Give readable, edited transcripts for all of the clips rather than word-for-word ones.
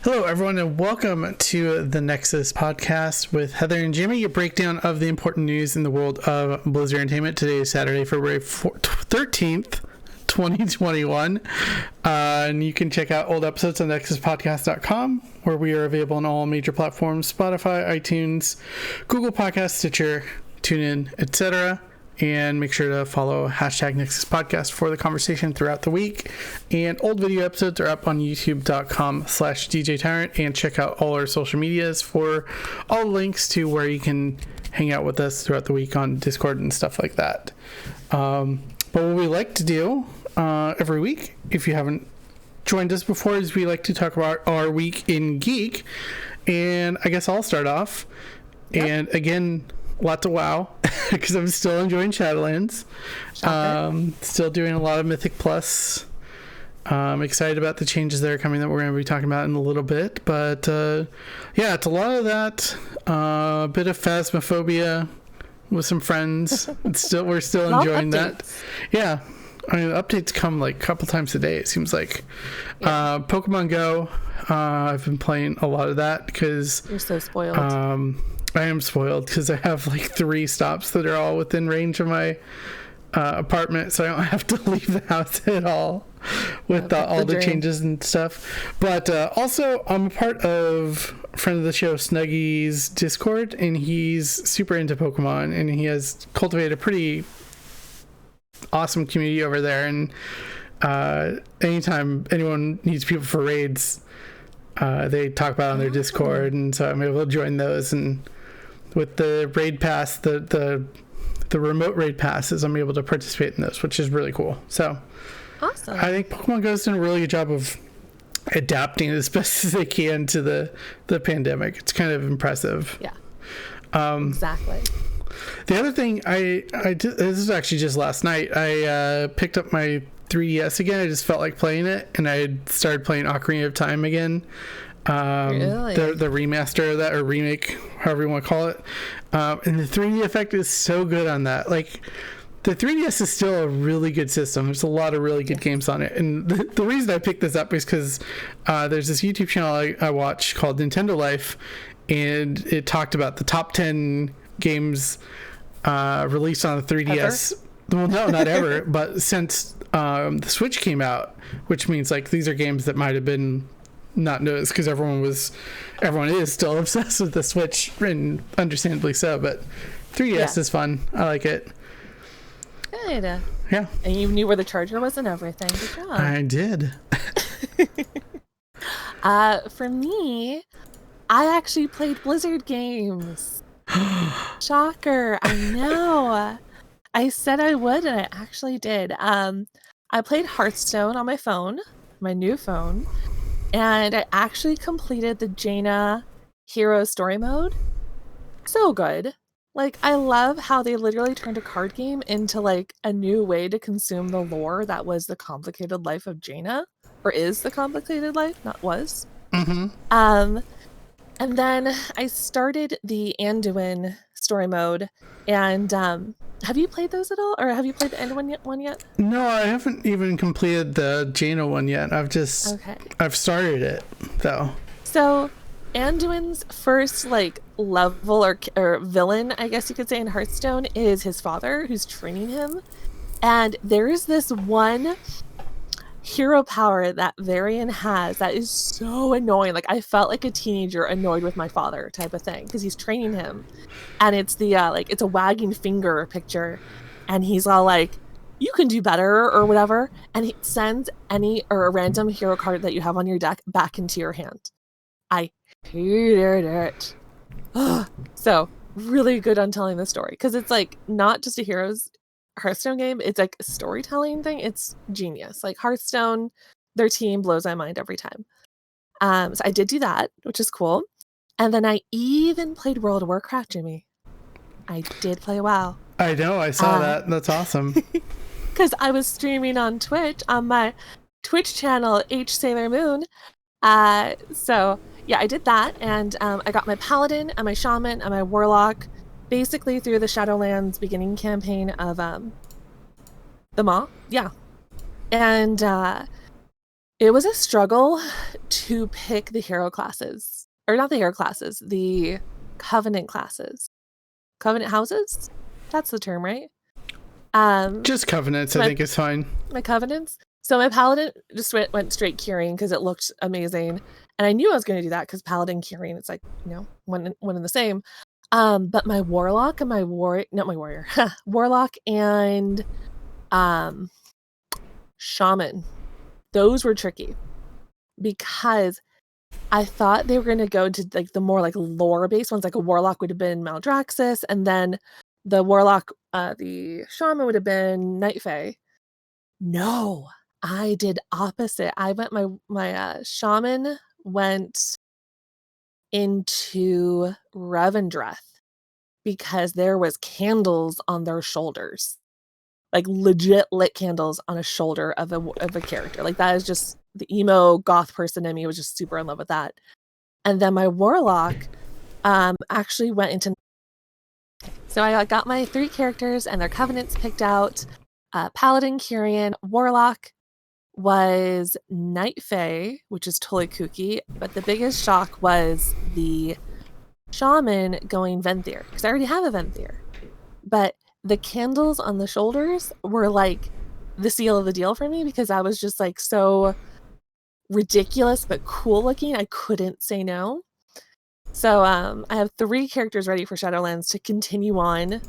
Hello, everyone, and welcome to the Nexus podcast with Heather and Jimmy, a breakdown of the important news in the world of Blizzard Entertainment. Today is Saturday, February 13th, 2021. And you can check out old episodes on nexuspodcast.com, where we are available on all major platforms: Spotify, iTunes, Google Podcasts, Stitcher, TuneIn, etc. And make sure to follow hashtag Nexus Podcast for the conversation throughout the week. And old video episodes are up on youtube.com/DJ Tyrant. And check out all our social medias for all links to where you can hang out with us throughout the week on Discord and stuff like that. But what we like to do every week, if you haven't joined us before, is we like to talk about our week in geek. And I guess I'll start off. Yep. And again, lots of WoW, because I'm still enjoying Shadowlands. Still doing a lot of Mythic Plus. I'm excited about the changes that are coming that we're going to be talking about in a little bit. But yeah, it's a lot of that. A bit of Phasmophobia with some friends. We're still enjoying that. Yeah. I mean, updates come like a couple times a day, it seems like. Yeah. Pokemon Go, I've been playing a lot of that because... You're so spoiled. I am spoiled because I have like 3 stops that are all within range of my apartment, so I don't have to leave the house at all with all the changes and stuff. But also, I'm a part of a friend of the show, Snuggy's Discord, and he's super into Pokemon, and he has cultivated a pretty awesome community over there. And anytime anyone needs people for raids, they talk about it on their Discord, and so I'm able to join those. And with the raid pass, the remote raid passes, I'm able to participate in those, which is really cool. So awesome. I think Pokemon Go's done a really good job of adapting as best as they can to the pandemic. It's kind of impressive. Yeah. Exactly. The other thing I did, this is actually just last night, I picked up my 3DS again. I just felt like playing it, and I started playing Ocarina of Time again. Really? The remaster of that, or remake, however you want to call it. And the 3D effect is so good on that. Like, the 3DS is still a really good system. There's a lot of really good games on it. And the reason I picked this up is because there's this YouTube channel I watch called Nintendo Life, and it talked about the top 10 games released on the 3DS. Ever? Well, no, not ever, but since the Switch came out, which means like these are games that might have been not noticed because everyone is still obsessed with the Switch, and understandably so. But 3DS is fun. I like it. Good. Yeah. And you knew where the charger was and everything. Good job. I did. For me, I actually played Blizzard games. Shocker. I know. I said I would, and I actually did. I played Hearthstone on my phone, my new phone, and I actually completed the Jaina Hero Story Mode. So good. Like, I love how they literally turned a card game into, like, a new way to consume the lore that was the complicated life of Jaina. Or is the complicated life, not was. Mm-hmm. And then I started the Anduin story mode. And have you played those at all? Or have you played the Anduin one yet? No, I haven't even completed the Jaina one yet. I've started it, though. So Anduin's first like level or villain, I guess you could say, in Hearthstone is his father, who's training him. And there's this one hero power that Varian has that is so annoying. Like, I felt like a teenager annoyed with my father type of thing, because he's training him, and it's the it's a wagging finger picture, and he's all like, you can do better or whatever, and he sends any or a random hero card that you have on your deck back into your hand. I hated it. So really good on telling the story, because it's like not just a Hearthstone game, it's like a storytelling thing. It's genius. Like, Hearthstone, their team blows my mind every time. So I did do that, which is cool. And then I even played World of WarCraft, Jimmy. I did play WoW. I know, I saw that. That's awesome. Because I was streaming on Twitch, on my Twitch channel, H Sailor Moon. So yeah, I did that, and I got my Paladin and my Shaman and my Warlock basically through the Shadowlands beginning campaign of the Maw. Yeah. And It was a struggle to pick the hero classes. Or not the hero classes, the covenant classes. Covenant houses? That's the term, right? Just covenants, I think is fine. My covenants. So my paladin just went straight curing because it looked amazing, and I knew I was going to do that because paladin curing, it's like, you know, one and the same. But my warlock and warlock and shaman, those were tricky because I thought they were going to go into like the more like lore based ones. Like a warlock would have been Maldraxxus, and then the warlock, the shaman would have been Night Fae. No, I did opposite. I went my shaman went into Revendreth because there was candles on their shoulders. Like legit lit candles on a shoulder of a character. Like that is just the emo goth person in me was just super in love with that. And then my warlock actually went into. So I got my 3 characters and their covenants picked out. Paladin, Kyrian, Warlock was Night Fae, which is totally kooky, but the biggest shock was the Shaman going Venthyr, because I already have a Venthyr. But the candles on the shoulders were like the seal of the deal for me because I was just like so ridiculous but cool looking. I couldn't say no. So I have 3 characters ready for Shadowlands to continue on.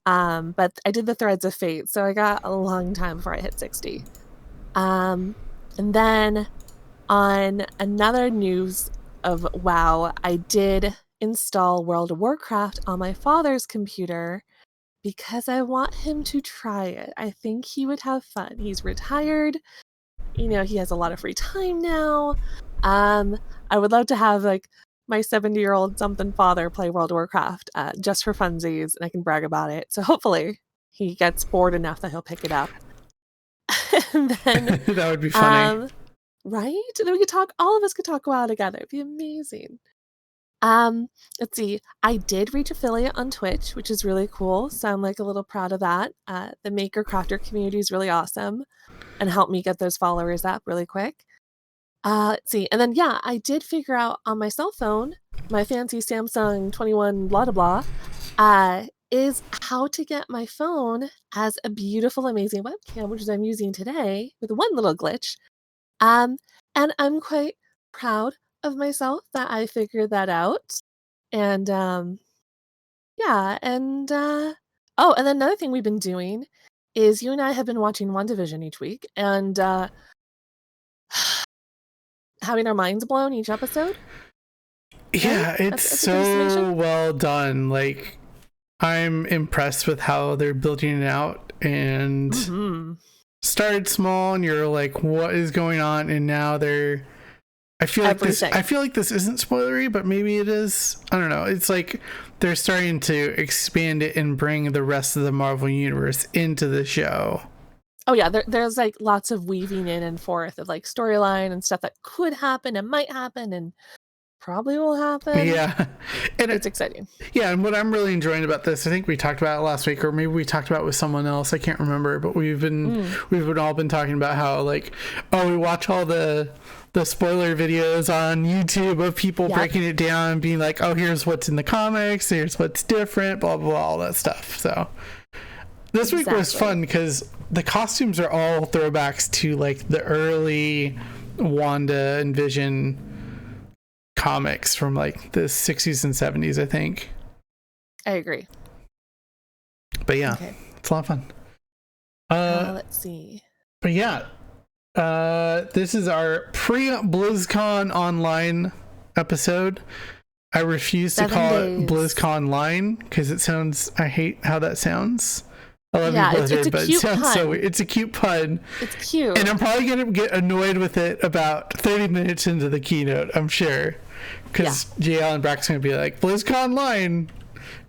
But I did the Threads of Fate, so I got a long time before I hit 60. And then on another news of WoW, I did install World of WarCraft on my father's computer because I want him to try it. I think he would have fun. He's retired. You know, he has a lot of free time now. I would love to have like my 70-year-old something father play World of Warcraft just for funsies, and I can brag about it. So hopefully he gets bored enough that he'll pick it up. And then that would be funny. Right? And then we could talk, all of us could talk WoW together. It'd be amazing. Let's see. I did reach affiliate on Twitch, which is really cool. So I'm like a little proud of that. The maker crafter community is really awesome and helped me get those followers up really quick. Let's see. And then, yeah, I did figure out on my cell phone, my fancy Samsung 21 blah, blah, blah, is how to get my phone as a beautiful, amazing webcam, which is I'm using today with one little glitch. And I'm quite proud of myself that I figured that out. And, yeah. And, oh, and then another thing we've been doing is you and I have been watching WandaVision each week and, having our minds blown each episode. Yeah, right? it's so well done. Like, I'm impressed with how they're building it out and started small and you're like, what is going on? And now they're, I feel like this isn't spoilery, but maybe it is. I don't know. It's like they're starting to expand it and bring the rest of the Marvel universe into the show. Oh yeah, there's like lots of weaving in and forth of like storyline and stuff that could happen and might happen and probably will happen. Yeah. And it's exciting. Yeah, and what I'm really enjoying about this, I think we talked about it last week, or maybe we talked about it with someone else, I can't remember, but we've all been talking about how like, oh, we watch all the spoiler videos on YouTube of people breaking it down and being like, oh, here's what's in the comics, here's what's different, blah blah blah, all that stuff. So this week was fun because the costumes are all throwbacks to like the early Wanda and Vision comics from like the 60s and 70s, I think. I agree. But yeah, it's a lot of fun. Let's see. But yeah, this is our pre-BlizzCONline episode. I refuse to call it BlizzCONline because it sounds, I hate how that sounds. I love you, Blizzard, but it sounds so weird. It's a cute pun. It's cute. And I'm probably going to get annoyed with it about 30 minutes into the keynote, I'm sure. Because JL and Brack's going to be like, BlizzCONline.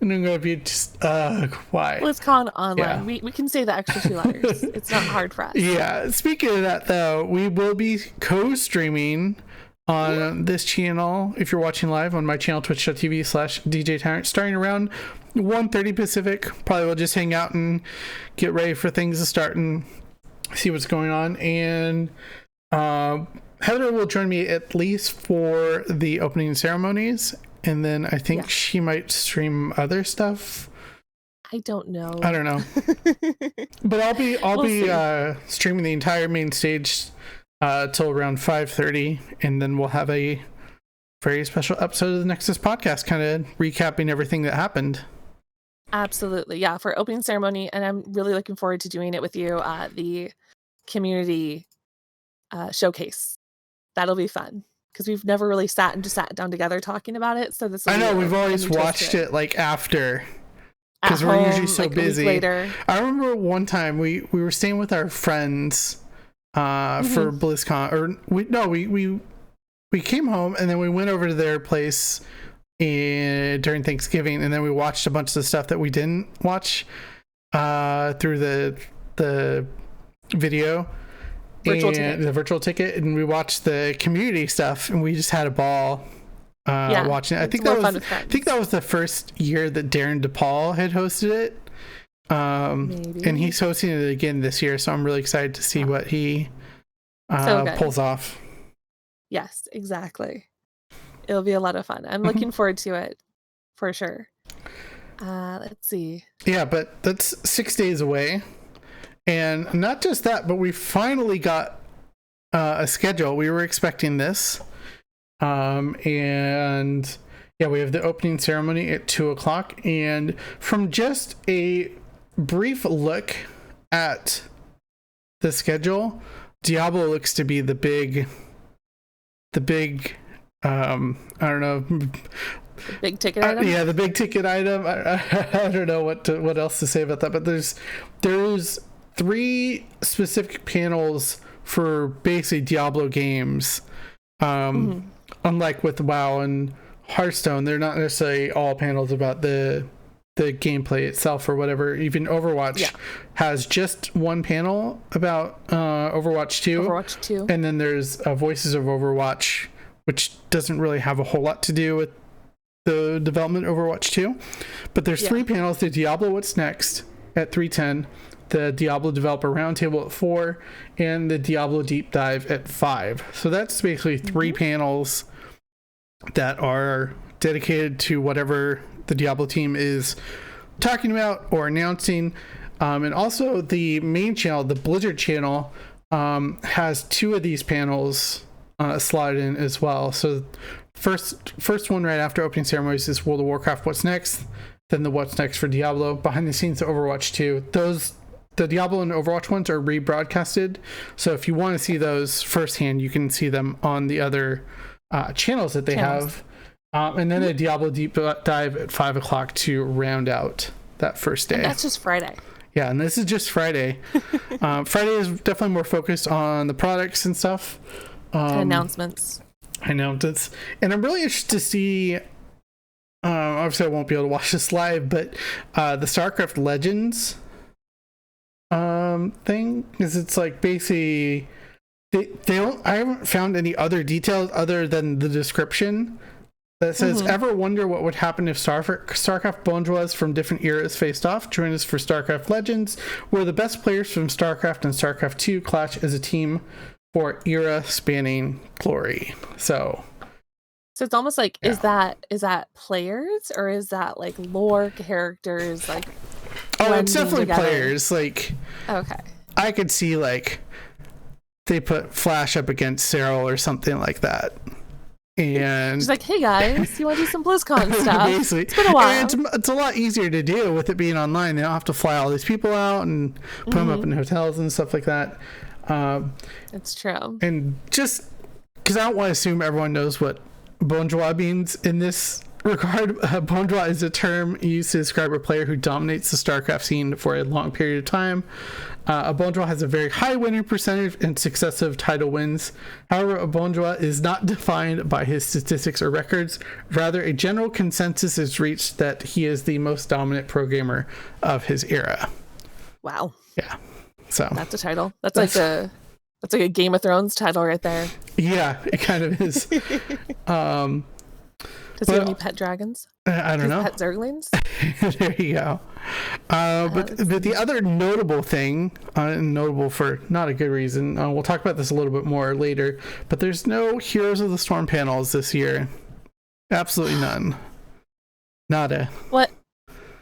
And I'm going to be just, why? BlizzCONline. Yeah. We can say the extra 2 letters. It's not hard for us. Yeah. Speaking of that, though, we will be co-streaming on this channel, if you're watching live on my channel, twitch.tv/DJ Tyrant, starting around 1:30 Pacific. Probably we'll just hang out and get ready for things to start and see what's going on. And Heather will join me at least for the opening ceremonies, and then I think she might stream other stuff. I don't know. I don't know. But I'll be streaming the entire main stage till around 5:30, and then we'll have a very special episode of the Nexus podcast, kind of recapping everything that happened. Absolutely. Yeah, for opening ceremony, and I'm really looking forward to doing it with you at the community showcase. That'll be fun because we've never really sat down together talking about it. So this. I know we've always watched it like after, because we're usually so like busy. A week later. I remember one time we were staying with our friends for BlizzCon, or we came home and then we went over to their place during Thanksgiving, and then we watched a bunch of the stuff that we didn't watch through the video. The virtual ticket, and we watched the community stuff, and we just had a ball watching it. I think that was the first year that Darren DePaul had hosted it, and he's hosting it again this year, so I'm really excited to see what he pulls off. Yes, exactly. It'll be a lot of fun. I'm looking forward to it for sure. Let's see. Yeah, but that's 6 days away. And not just that, but we finally got a schedule. We were expecting this. And yeah, we have the opening ceremony at 2:00. And from just a brief look at the schedule, Diablo looks to be the big I don't know. The big ticket item? Yeah, the big ticket item. I don't know what else to say about that, but there's 3 specific panels for basically Diablo games. Unlike with WoW and Hearthstone, they're not necessarily all panels about the gameplay itself or whatever. Even Overwatch has just one panel about Overwatch 2. And then there's Voices of Overwatch, which doesn't really have a whole lot to do with the development of Overwatch 2. But there's 3 panels: the Diablo What's Next at 3:10, the Diablo Developer Roundtable at 4, and the Diablo Deep Dive at 5. So that's basically 3 panels that are dedicated to whatever the Diablo team is talking about or announcing. And also the main channel, the Blizzard channel, has 2 of these panels slotted in as well. So first one right after opening ceremonies is World of WarCraft What's Next, then the What's Next for Diablo, behind the scenes of Overwatch 2. The Diablo and Overwatch ones are rebroadcasted, so if you want to see those firsthand, you can see them on the other channels that they have. And then a Diablo Deep Dive at 5:00 to round out that first day. And that's just Friday. Yeah, and this is just Friday. Friday is definitely more focused on the products and stuff. And announcements. And I'm really interested to see, obviously I won't be able to watch this live, but the Starcraft Legends thing, because it's like basically I haven't found any other details other than the description that says, ever wonder what would happen if Starcraft Bonjois from different eras faced off? Join us for Starcraft Legends, where the best players from Starcraft and Starcraft 2 clash as a team for era spanning glory. So it's almost like, is that players, or is that like lore characters? Like, it's definitely together? Players. Like, okay, I could see like they put Flash up against Cyril or something like that. And she's like, hey guys, you want to do some BlizzCon stuff? Basically. It's been a while. And it's a lot easier to do with it being online. They don't have to fly all these people out and put them up in hotels and stuff like that. It's true. And just because I don't want to assume everyone knows what Bonjois means in this regard. Bonjois is a term used to describe a player who dominates the StarCraft scene for a long period of time. A Bonjois has a very high winning percentage and successive title wins. However, a Bonjois is not defined by his statistics or records. Rather, a general consensus is reached that he is the most dominant pro gamer of his era. Wow. Yeah. So that's a title. That's like a Game of Thrones title right there. Yeah, it kind of is. Does he have any pet dragons? I don't know. Pet zerglings? There you go. But the other notable thing, notable for not a good reason, we'll talk about this a little bit more later, but there's no Heroes of the Storm panels this year. Absolutely none. Nada. What?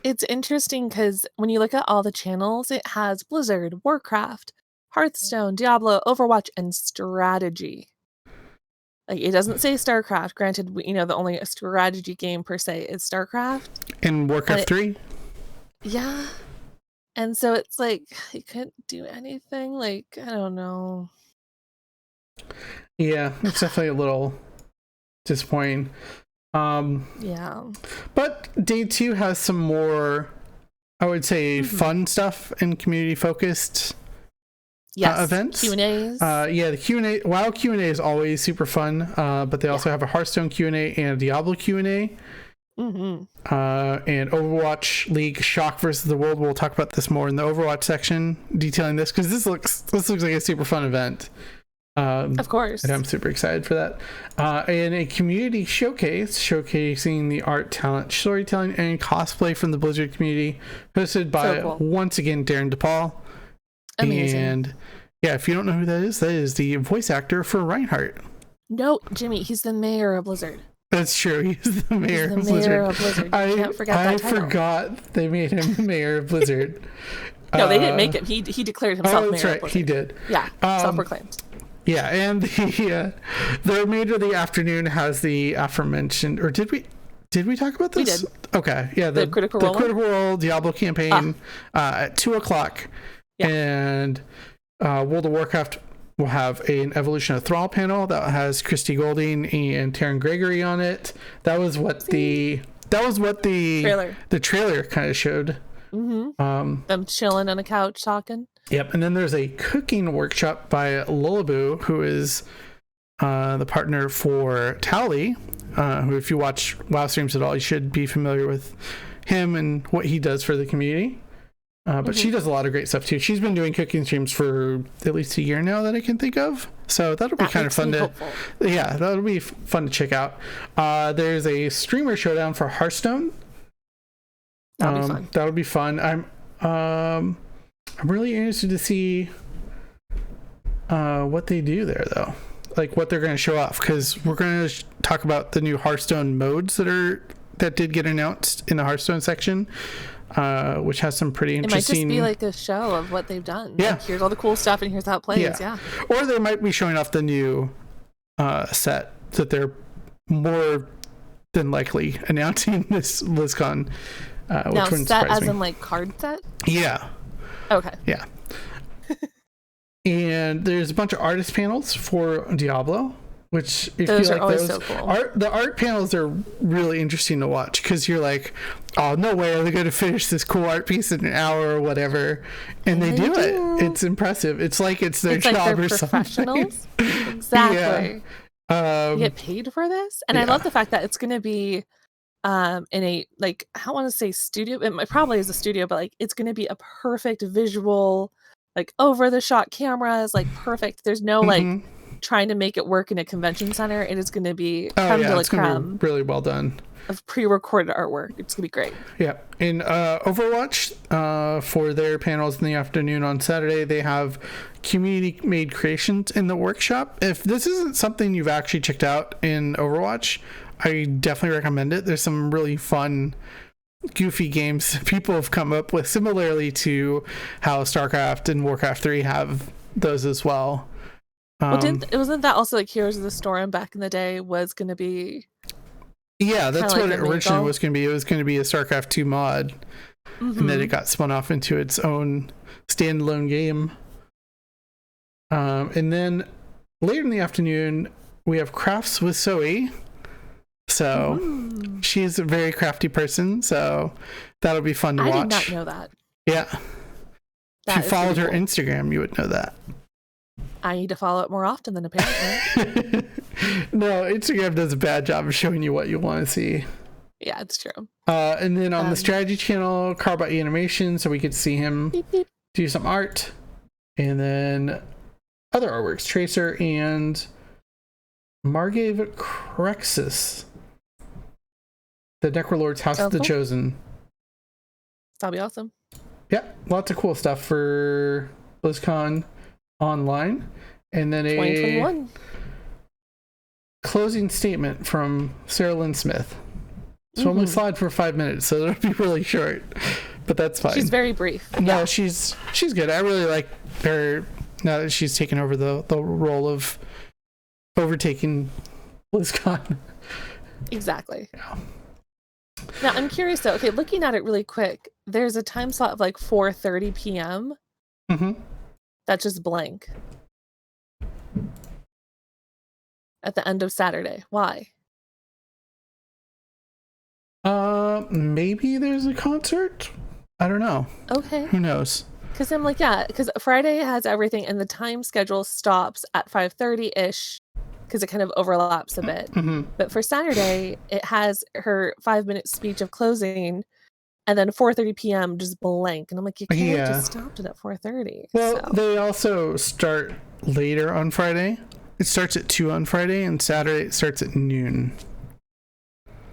It's interesting because when you look at all the channels, it has Blizzard, Warcraft, Hearthstone, Diablo, Overwatch, and strategy. Like, it doesn't say Starcraft. Granted, the only strategy game per se is Starcraft. And Warcraft 3? Yeah. And so it's like, you couldn't do anything. Like, I don't know. Yeah, it's definitely a little disappointing. Yeah. But day 2 has some more, I would say, fun stuff and community-focused events. Q&As. Yeah, the Q&A. WoW Q&A is always super fun, but they also have a Hearthstone Q&A and a Diablo Q&A. And Overwatch League Shock versus the World. We'll talk about this more in the Overwatch section, detailing this, because this looks like a super fun event. Of course. And I'm super excited for that. And a community showcase showcasing the art, talent, storytelling, and cosplay from the Blizzard community, hosted by, once again, Darren DePaul. Amazing. And yeah, if you don't know who that is the voice actor for Reinhardt. No, Jimmy, he's the mayor of Blizzard. That's true. He's the mayor of Blizzard. You can't forget that title. I forgot they made him the mayor of Blizzard. No, they didn't make him. He declared himself mayor of Blizzard. He did. Yeah, self-proclaimed. Yeah, and the remainder of the afternoon has the aforementioned, or did we talk about this? We did. Okay, yeah, the Critical Role Diablo campaign at 2:00, and World of Warcraft will have an Evolution of Thrall panel that has Christy Golding and Taryn Gregory on it. That was what the trailer kind of showed. Them chilling on a couch talking. Yep, and then there's a cooking workshop by Lullaboo, who is the partner for Tally, who, if you watch WoW streams at all, you should be familiar with him and what he does for the community. But she does a lot of great stuff too. She's been doing cooking streams for at least a year now that I can think of. So that'll be kind of fun that'll be fun to check out. There's a streamer showdown for Hearthstone. That'll be fun. I'm really interested to see what they do there, though. Like what they're going to show off, because we're going to talk about the new Hearthstone modes that did get announced in the Hearthstone section, which has some pretty interesting. It might just be like a show of what they've done. Yeah. Like, here's all the cool stuff, and here's how it plays. Yeah. Or they might be showing off the new set that they're more than likely announcing this BlizzCon. Now, which set as in like card set? Yeah. Okay. Yeah. And there's a bunch of artist panels for Diablo, which those are always so cool. The art panels are really interesting to watch, because you're like, oh, no way are they going to finish this cool art piece in an hour or whatever, and they do it. It's impressive. It's like it's their job or something. Exactly. Yeah. You get paid for this, and I love the fact that it's going to be in a, like, I don't want to say studio, it probably is a studio, but like it's going to be a perfect visual, like over the shot cameras, like perfect. There's no like trying to make it work in a convention center. It is going to be it's going to be really well done of pre-recorded artwork. It's going to be great. Yeah. In Overwatch, for their panels in the afternoon on Saturday, they have community made creations in the workshop. If this isn't something you've actually checked out in Overwatch, I definitely recommend it. There's some really fun, goofy games people have come up with, similarly to how Starcraft and Warcraft 3 have those as well. Wasn't that also like Heroes of the Storm back in the day was going to be? Yeah, that's what it originally was going to be. It was going to be a Starcraft 2 mod, and then it got spun off into its own standalone game. And then later in the afternoon, we have Crafts with Zoe. So she's a very crafty person, so that'll be fun to watch. I did not know that. Yeah. If you followed her Instagram, you would know that. I need to follow it more often than apparently. No, Instagram does a bad job of showing you what you want to see. Yeah, it's true. And then on the strategy channel, Carbot Animation, so we could see him do some art. And then other artworks, Tracer and Margave Crexus, the Necrolord's House of the Chosen. That'll be awesome. Yeah, lots of cool stuff for BlizzCon online. And then a 2021 closing statement from Sarah Lynn Smith. So only slide for 5 minutes, so it'll be really short, but that's fine. She's very brief. No, she's good. I really like her now that she's taken over the role of overtaking BlizzCon. Exactly. Yeah. Now I'm curious though. Okay, looking at it really quick, there's a time slot of like 4:30 p.m. That's just blank at the end of Saturday. Why? Maybe there's a concert. I don't know. Okay. Who knows? Because I'm like, yeah, because Friday has everything, and the time schedule stops at 5:30 ish, because it kind of overlaps a bit. But for Saturday, it has her 5-minute speech of closing, and then 4:30 p.m. just blank, and I'm like, you can't just stop it at 4:30. Well, they also start later on Friday. It starts at 2 on Friday, and Saturday it starts at noon.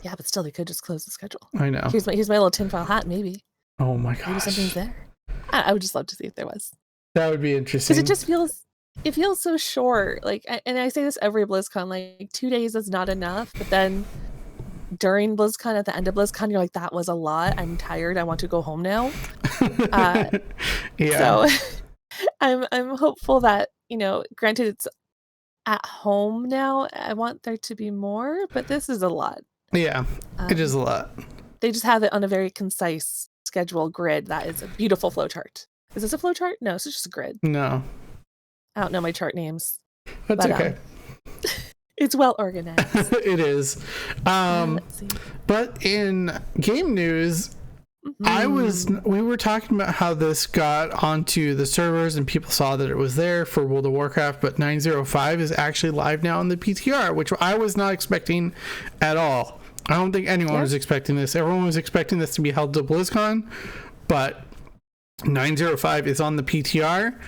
Yeah, but still, they could just close the schedule. I know. Here's my little tinfoil hat. Maybe. Oh my gosh. Maybe something's there. I would just love to see if there was. That would be interesting. Because it feels so short. Like, and I say this every BlizzCon, like 2 days is not enough. But then during BlizzCon, at the end of BlizzCon, you're like, that was a lot. I'm tired. I want to go home now. So I'm hopeful that, granted it's at home now. I want there to be more, but this is a lot. Yeah, it is a lot. They just have it on a very concise schedule grid that is a beautiful flowchart. Is this a flowchart? No, it's just a grid. No. I don't know my chart names. That's okay. It's well organized. It is. Let's see. But in game news, we were talking about how this got onto the servers and people saw that it was there for World of WarCraft, but 905 is actually live now on the PTR, which I was not expecting at all. I don't think anyone was expecting this. Everyone was expecting this to be held to BlizzCon, but 905 is on the PTR,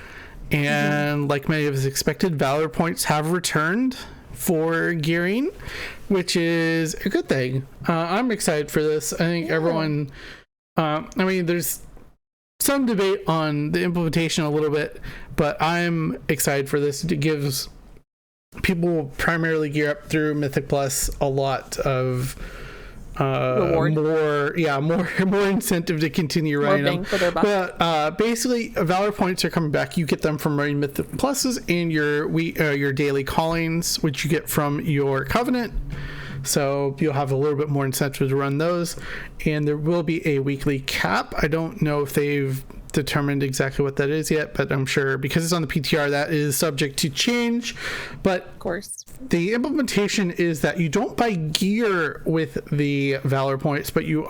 and like many of us expected, Valor points have returned for gearing, which is a good thing. I'm excited for this. I think everyone... there's some debate on the implementation a little bit, but I'm excited for this. It gives people primarily gear up through Mythic Plus a lot of more incentive to continue running them. For their buck. But basically, Valor points are coming back. You get them from running Mythic Pluses and your daily callings, which you get from your Covenant. So you'll have a little bit more incentive to run those, and there will be a weekly cap. I don't know if they've determined exactly what that is yet, but I'm sure because it's on the PTR that is subject to change. But of course, the implementation is that you don't buy gear with the Valor points, but you're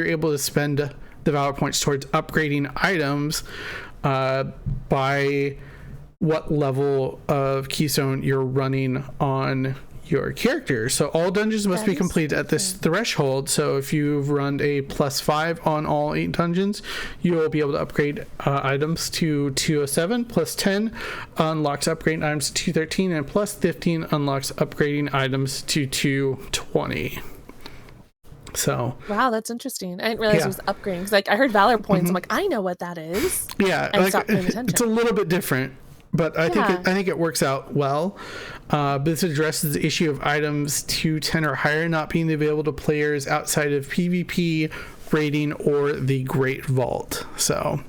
able to spend the Valor points towards upgrading items by what level of Keystone you're running on your character. So all dungeons must be complete at this threshold. So if you've run a +5 on all 8 dungeons, you will be able to upgrade items to 207. +10 unlocks upgrading items to 213, and +15 unlocks upgrading items to 220. So wow, that's interesting. I didn't realize it was upgrading. Like I heard Valor points. I'm like, I know what that is. Yeah, it's a little bit different. But I think it works out well. This addresses the issue of items 210 or higher not being available to players outside of PvP, raiding, or the Great Vault. So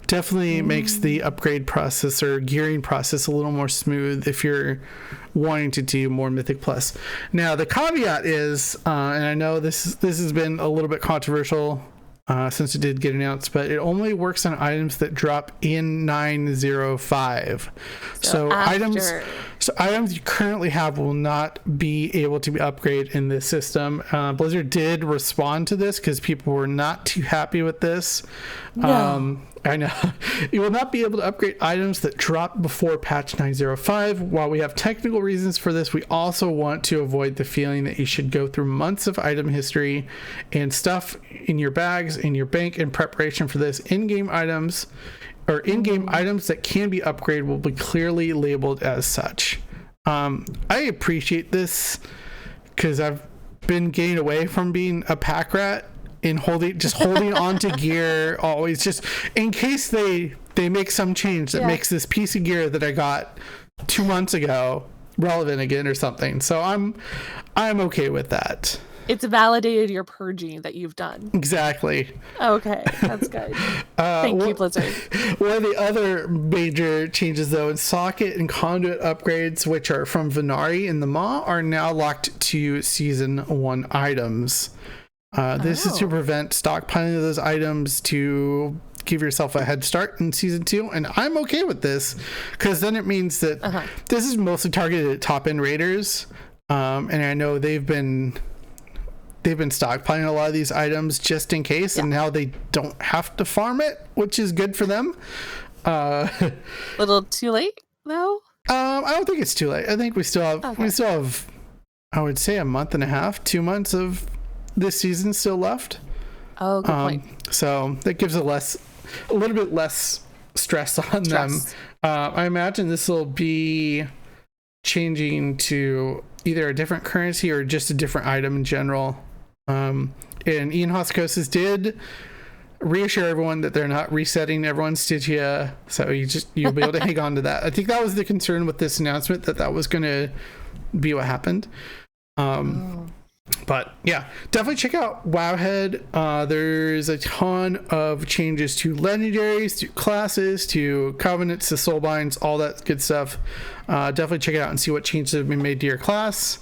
definitely makes the upgrade process or gearing process a little more smooth if you're wanting to do more Mythic Plus. Now the caveat is, and I know this has been a little bit controversial since it did get announced, but it only works on items that drop in 905. So items you currently have will not be able to be upgraded in this system. Blizzard did respond to this because people were not too happy with this. No. I know. You will not be able to upgrade items that drop before patch 905. While we have technical reasons for this, we also want to avoid the feeling that you should go through months of item history and stuff in your bags, in your bank, in preparation for this. In-game items that can be upgraded will be clearly labeled as such. I appreciate this because I've been getting away from being a pack rat in holding on to gear always, just in case they make some change that makes this piece of gear that I got 2 months ago relevant again or something. So I'm okay with that. It's validated your purging that you've done. Exactly. Okay, that's good. Thank you, Blizzard. One of the other major changes, though, in socket and conduit upgrades, which are from Venari and the Maw, are now locked to Season 1 items. This is to prevent stockpiling of those items to give yourself a head start in Season 2, and I'm okay with this, because then it means that this is mostly targeted at top-end raiders, and I know they've been stockpiling a lot of these items just in case, and now they don't have to farm it, which is good for them. Little too late though? I don't think it's too late. I think we still have I would say a month and a half, 2 months of this season still left. Oh, good point. So that gives a little bit less stress on them. I imagine this will be changing to either a different currency or just a different item in general. And Ian Hoskosis did reassure everyone that they're not resetting everyone's Stygia, so you'll be able to hang on to that. I think that was the concern with this announcement, that was going to be what happened. But yeah, definitely check out Wowhead. There's a ton of changes to legendaries, to classes, to covenants, to soulbinds, all that good stuff. Definitely check it out and see what changes have been made to your class.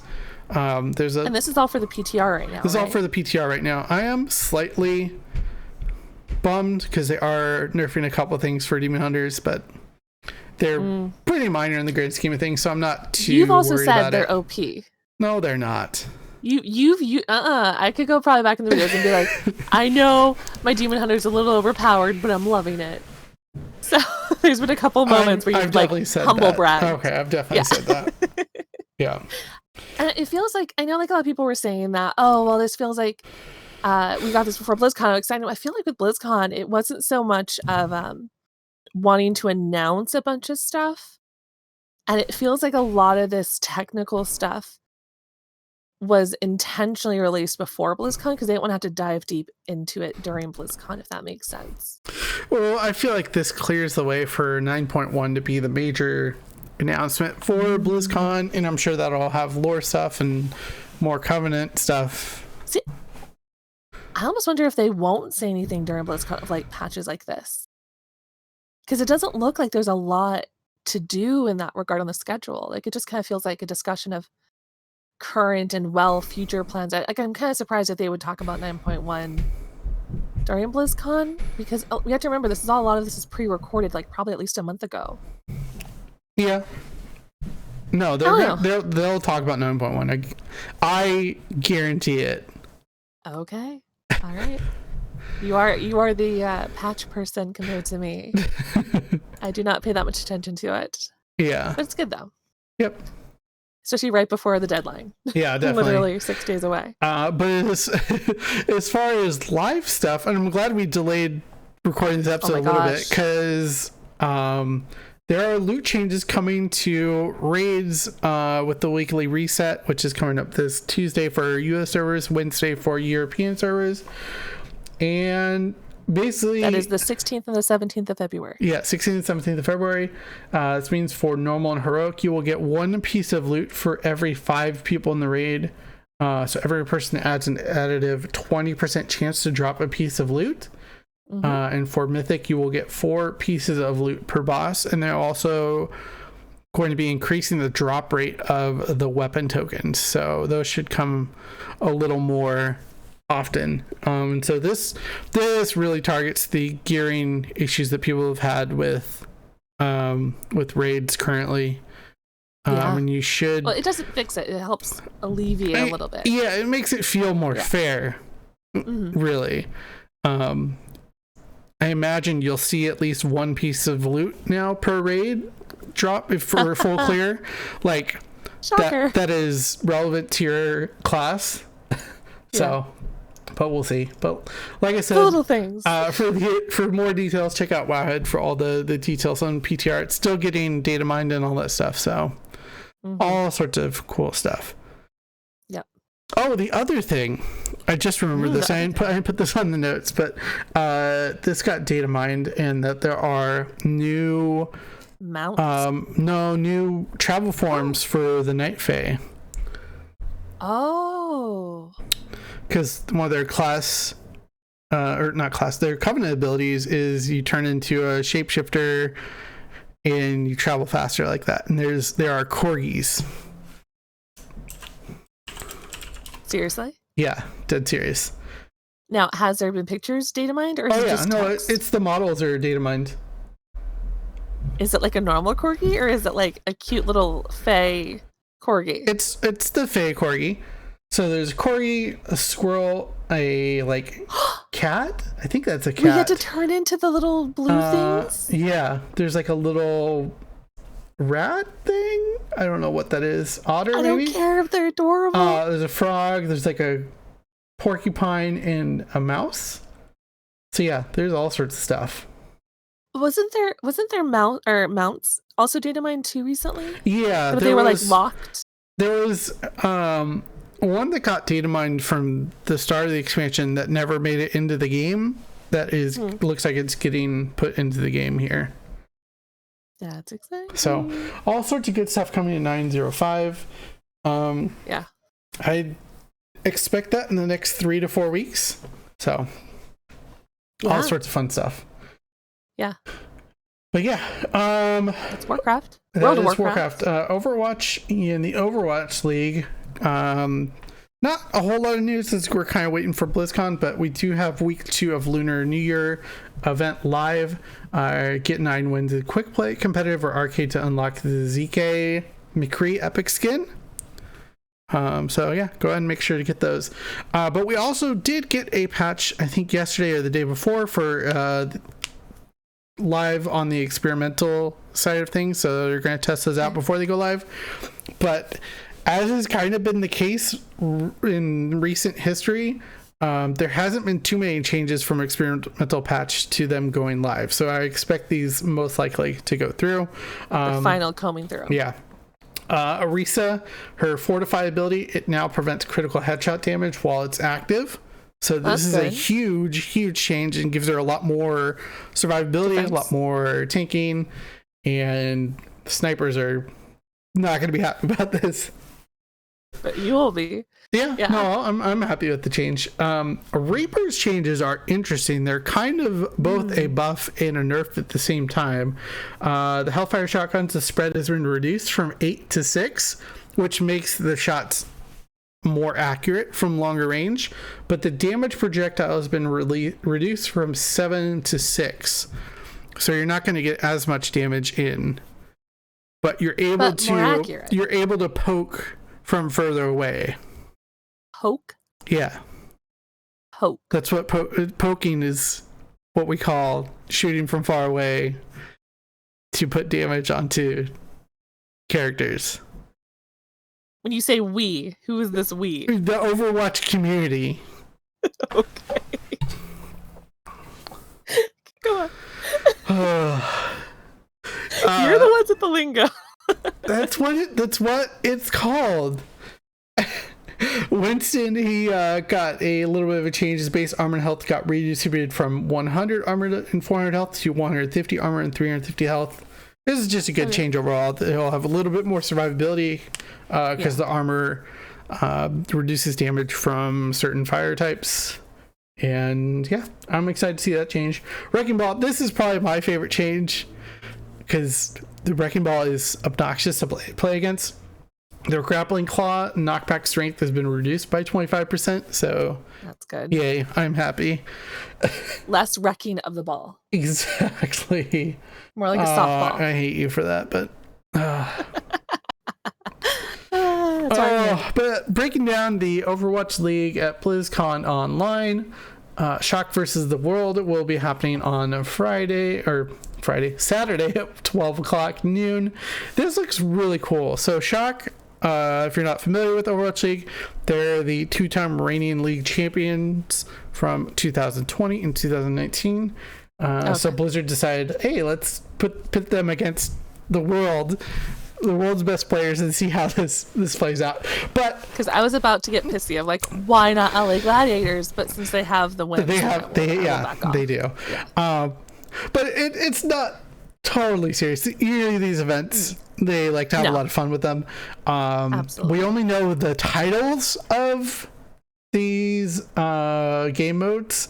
And this is all for the PTR right now. This is all for the PTR right now. I am slightly bummed because they are nerfing a couple of things for Demon Hunters, but they're pretty minor in the grand scheme of things, so I'm not too worried about it. You've also said they're OP. No, they're not. I could go probably back in the videos and be like, I know my Demon Hunter's a little overpowered, but I'm loving it. So there's been a couple moments where you've like humble brag. Okay, I've definitely said that. Yeah. And it feels like, I know like a lot of people were saying that, oh, well, this feels like we got this before BlizzCon. I'm excited. I feel like with BlizzCon, it wasn't so much of wanting to announce a bunch of stuff. And it feels like a lot of this technical stuff was intentionally released before BlizzCon because they didn't want to have to dive deep into it during BlizzCon, if that makes sense. Well, I feel like this clears the way for 9.1 to be the major announcement for BlizzCon, and I'm sure that'll have lore stuff and more Covenant stuff. See, I almost wonder if they won't say anything during BlizzCon of like patches like this, because it doesn't look like there's a lot to do in that regard on the schedule. Like it just kind of feels like a discussion of current and future plans. I'm kind of surprised that they would talk about 9.1 during BlizzCon, because we have to remember a lot of this is pre-recorded, like probably at least a month ago. Yeah. No, they'll talk about 9.1. I guarantee it. Okay. All right. You are the patch person compared to me. I do not pay that much attention to it. Yeah. But it's good though. Yep. Especially right before the deadline. Yeah, definitely. Literally 6 days away. But as far as live stuff, and I'm glad we delayed recording this episode a little bit, because there are loot changes coming to raids with the weekly reset, which is coming up this Tuesday for US servers, Wednesday for European servers. And basically, that is the 16th and the 17th of February. Yeah, 16th and 17th of February. This means for normal and heroic, you will get 1 piece of loot for every 5 people in the raid. So every person adds an additive 20% chance to drop a piece of loot. And for mythic, you will get 4 pieces of loot per boss, and they're also going to be increasing the drop rate of the weapon tokens, so those should come a little more often. And so this really targets the gearing issues that people have had with raids currently. And you should, well, it doesn't fix it, it helps alleviate a little bit. Yeah, it makes it feel more fair. Really. I imagine you'll see at least 1 piece of loot now per raid drop for full clear. Like that is relevant to your class. So, but we'll see. But like I said, little things. For more details, check out Wowhead for all the details on PTR. It's still getting data mined and all that stuff. So all sorts of cool stuff. Yep. Oh, the other thing, I just remembered this. I didn't put this on the notes, but this got data mined, and that there are new mounts. New travel forms for the Night Fae. Oh. Because one of their their covenant abilities is you turn into a shapeshifter and you travel faster like that. And there are corgis. Seriously? Yeah, dead serious. Now, has there been pictures data mined, or is it just text? It's the models are data mined. Is it like a normal corgi, or is it like a cute little Fae corgi? It's the Fae corgi. So there's a corgi, a squirrel, a cat. I think that's a cat. We get to turn into the little blue things. Yeah, there's like a little rat thing. I don't know what that is. Otter, maybe? I don't care if they're adorable. There's a frog. There's like a porcupine and a mouse. So yeah, there's all sorts of stuff. Wasn't there mounts also data mined too recently? Yeah, but they were like locked. There was one that got data mined from the start of the expansion that never made it into the game. That looks like it's getting put into the game here. That's exciting. So all sorts of good stuff coming in 9.05. Yeah. I expect that in the next 3 to 4 weeks. So all sorts of fun stuff. Yeah. But yeah, it's Warcraft. World of Warcraft. Overwatch in the Overwatch League. Not a whole lot of news since we're kind of waiting for BlizzCon, but we do have week 2 of Lunar New Year event live. Get 9 wins in quick play, competitive, or arcade to unlock the ZK McCree epic skin. So yeah, go ahead and make sure to get those. But we also did get a patch, I think yesterday or the day before, for live on the experimental side of things. So they're going to test those out before they go live. But as has kind of been the case in recent history, there hasn't been too many changes from experimental patch to them going live. So I expect these most likely to go through. The final combing through. Yeah. Orisa, her Fortify ability, it now prevents critical headshot damage while it's active. So this is a huge change and gives her a lot more survivability, a lot more tanking, and snipers are not going to be happy about this. But you will be. Yeah. No, I'm happy with the change. Reaper's changes are interesting. They're kind of both a buff and a nerf at the same time. The Hellfire shotguns, the spread has been reduced from 8 to 6, which makes the shots more accurate from longer range, but the damage projectile has been reduced from 7 to 6. So you're not going to get as much damage in, but you're able to poke from further away. Poke? Yeah. Poke. That's what poking is, what we call shooting from far away to put damage onto characters. When you say we, who is this we? The Overwatch community. Okay. Go on. You're the ones with the lingo. That's what it's called. Winston, he got a little bit of a change. His base armor and health got redistributed from 100 armor and 400 health to 150 armor and 350 health. This is just a good change overall. He'll have a little bit more survivability because the armor reduces damage from certain fire types. And yeah, I'm excited to see that change. Wrecking Ball, this is probably my favorite change because the Wrecking Ball is obnoxious to play against. Their grappling claw knockback strength has been reduced by 25%, so that's good. Yay, I'm happy. Less wrecking of the ball. Exactly. More like a softball. I hate you for that, but but breaking down the Overwatch League at BlizzCONline, Shock versus the World will be happening on Saturday at 12 o'clock noon. This looks really cool. So Shock, if you're not familiar with Overwatch League, they're the 2-time reigning league champions from 2020 and 2019. So Blizzard decided, hey, let's put them against the world the world's best players and see how this plays out. But because I was about to get pissy of like, why not LA Gladiators? But since they have the win, they do. Yeah. But it's not totally serious. Usually these events, they like to have a lot of fun with them. Absolutely. We only know the titles of these game modes,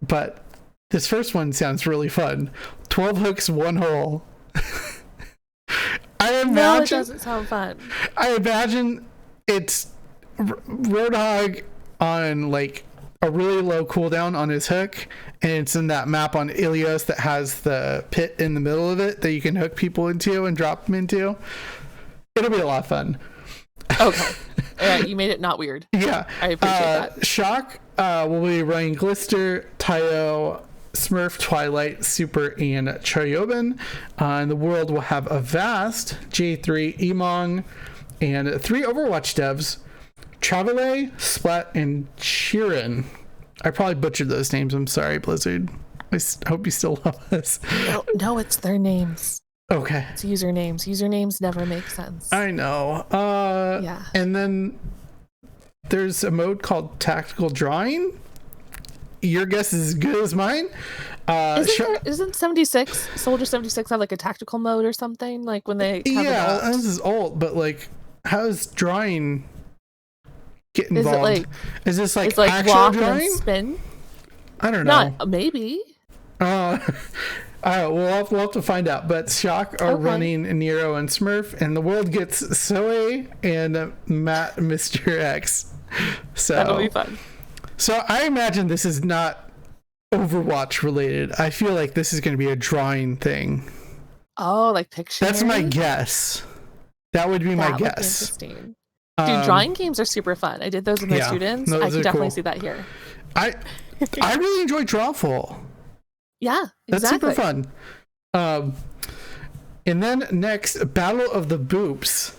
but this first one sounds really fun. 12 hooks, 1 hole. No, it doesn't sound fun. I imagine it's Roadhog on like a really low cooldown on his hook, and it's in that map on Ilios that has the pit in the middle of it that you can hook people into and drop them into. It'll be a lot of fun. Okay. You made it not weird. Yeah. I appreciate that. Shock will be running Glister, Tayo, Smurf, Twilight, Super, and Choyobin. And the world will have Avast, J3, Emong, and 3 Overwatch devs, Travelay, Splat, and Sheeran. I probably butchered those names. I'm sorry, Blizzard. I hope you still love us. No, it's their names. Okay. It's usernames. Usernames never make sense. I know. Yeah. And then there's a mode called Tactical Drawing. Your guess is as good as mine. Isn't 76 Soldier 76 have like a tactical mode or something? Like when they have this is old, but like how does drawing get involved? Is this like actual walk drawing? And spin? I don't know. Maybe. We'll have to find out. But Shock are running Nero and Smurf, and the world gets Zoe and Matt, Mr. X. So that'll be fun. So I imagine this is not Overwatch related. I feel like this is going to be a drawing thing. Oh, like Pictionary? That's my guess. That would be my guess. Interesting. Dude, drawing games are super fun. I did those with my students. I could definitely see that here. I really enjoy Drawful. Yeah, exactly. That's super fun. And then next, Battle of the Boops.